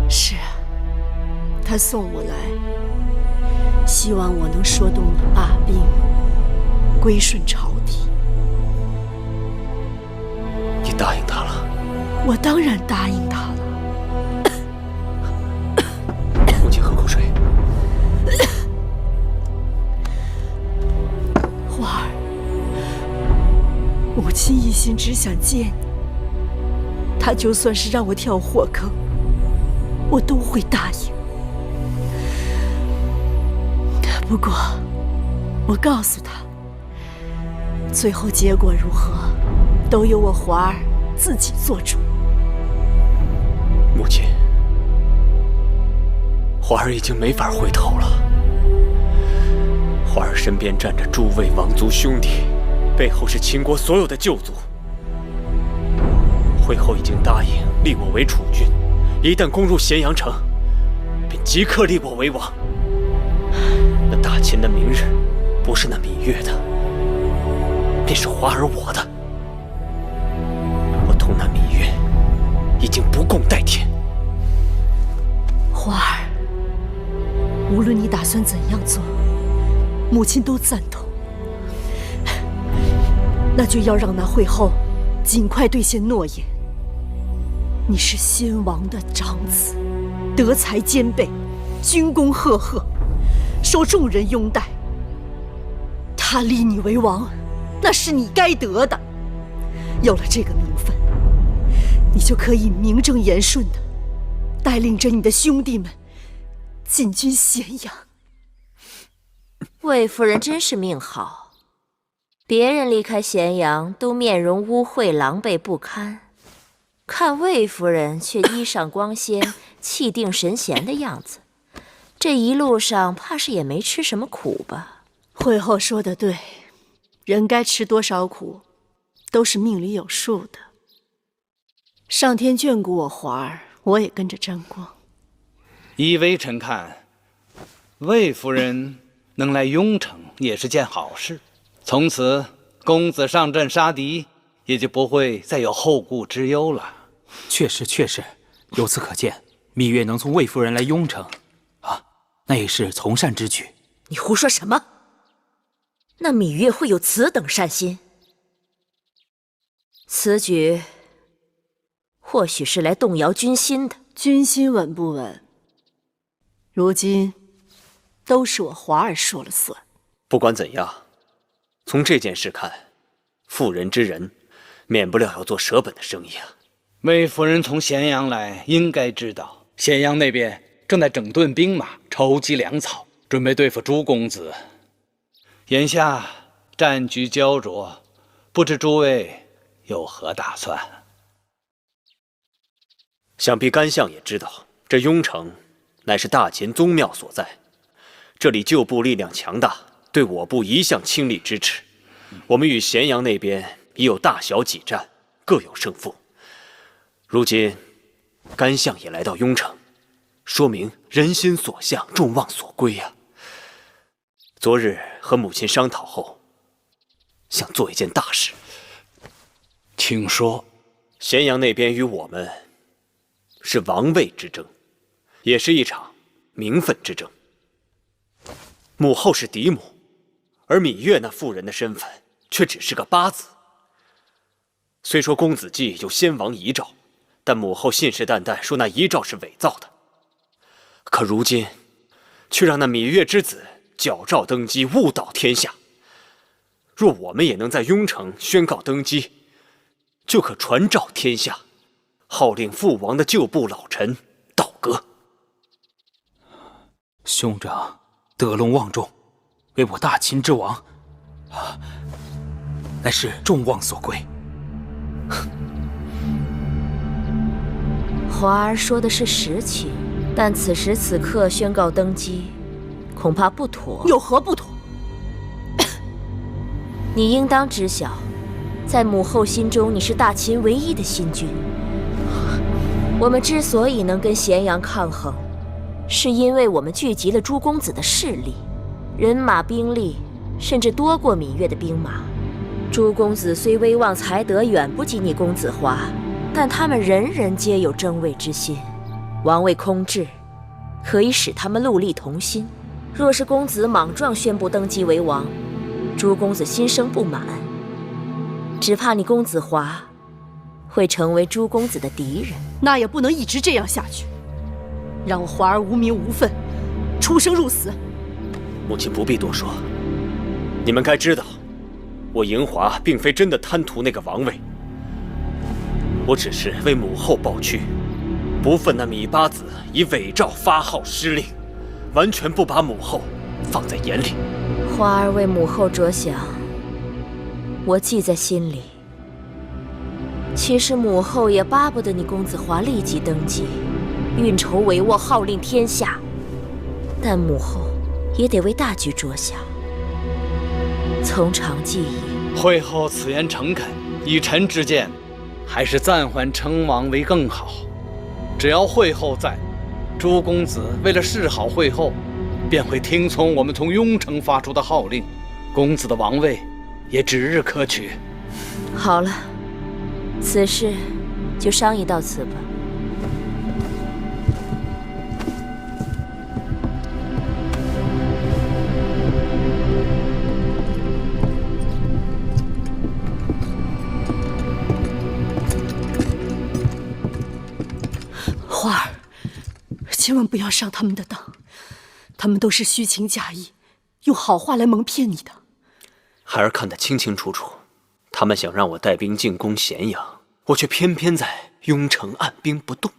M: 是啊，他送我来，希望我能说动你罢兵，归顺朝廷。
S: 你答应他了？
M: 我当然答应他了。
S: 母亲，喝口水。
M: 花儿，母亲一心只想见你，她就算是让我跳火坑，我都会答应。不过，我告诉她，最后结果如何，都由我华儿自己做主。
S: 母亲，华儿已经没法回头了。华儿身边站着诸位王族兄弟，背后是秦国所有的旧族。惠后已经答应立我为储君，一旦攻入咸阳城，便即刻立我为王。那大秦的明日，不是那芈月的，便是华儿我的。我同那芈月已经不共戴天。
M: 花儿，无论你打算怎样做，母亲都赞同。那就要让那惠后尽快兑现诺言。你是先王的长子，德才兼备，军功赫赫，受众人拥戴。他立你为王，那是你该得的。有了这个名分，你就可以名正言顺的带领着你的兄弟们进军咸阳。
C: 魏夫人真是命好，别人离开咸阳都面容污秽、狼狈不堪，看魏夫人却衣裳光鲜、气定神闲的样子。这一路上怕是也没吃什么苦吧？
M: 惠后说得对，人该吃多少苦，都是命里有数的。上天眷顾我华儿，我也跟着沾光。
A: 依微臣看，魏夫人能来雍城也是件好事。从此公子上阵杀敌，也就不会再有后顾之忧了。
O: 确实，由此可见，芈月能从魏夫人来雍城，那也是从善之举。
C: 你胡说什么？那芈月会有此等善心？此举或许是来动摇军心的。
M: 军心稳不稳，如今都是我华儿说了算。
S: 不管怎样，从这件事看，妇人之仁，免不了要做舍本的生意啊。
A: 魏夫人从咸阳来，应该知道咸阳那边正在整顿兵马，筹集粮草，准备对付朱公子。眼下战局焦灼，不知诸位有何打算？
S: 想必甘相也知道，这雍城乃是大秦宗庙所在，这里旧部力量强大，对我部一向倾力支持。我们与咸阳那边已有大小几战，各有胜负。如今甘相也来到雍城，说明人心所向，众望所归啊。昨日和母亲商讨后，想做一件大事。
A: 请说。
S: 咸阳那边与我们是王位之争，也是一场名分之争。母后是嫡母，而芈月那妇人的身份却只是个八字。虽说公子季有先王遗诏，但母后信誓旦旦说那遗诏是伪造的。可如今，却让那芈月之子矫诏登基，误导天下。若我们也能在雍城宣告登基，就可传召天下，号令父王的旧部老臣倒戈。
O: 兄长得陇望重，为我大秦之王，乃是众望所归。
C: 华儿说的是实情，但此时此刻宣告登基，恐怕不妥。
M: 有何不妥？
C: 你应当知晓，在母后心中，你是大秦唯一的新君。我们之所以能跟咸阳抗衡，是因为我们聚集了朱公子的势力，人马兵力甚至多过芈月的兵马。朱公子虽威望才德远不及你公子华，
K: 但他们人人皆有争位之心，王位空置，可以使他们戮力同心。若是公子莽撞宣布登基为王，诸公子心生不满，只怕你公子华会成为诸公子的敌人。
M: 那也不能一直这样下去，让我华儿无名无分，出生入死。
S: 母亲不必多说，你们该知道，我嬴华并非真的贪图那个王位，我只是为母后抱屈，不忿那芈八子以伪诏发号施令，完全不把母后放在眼里。
K: 华儿为母后着想，我记在心里。其实母后也巴不得你公子华立即登基，运筹帷幄，号令天下。但母后也得为大局着想。从长计议，
A: 惠后此言诚恳，以臣之见，还是暂缓称王为更好。只要惠后在，诸公子为了示好惠后，便会听从我们从雍城发出的号令，公子的王位也指日可取。
K: 好了，此事就商议到此吧。
M: 花儿，千万不要上他们的当，他们都是虚情假意，用好话来蒙骗你的。
S: 孩儿看得清清楚楚，他们想让我带兵进攻咸阳，我却偏偏在雍城按兵不动。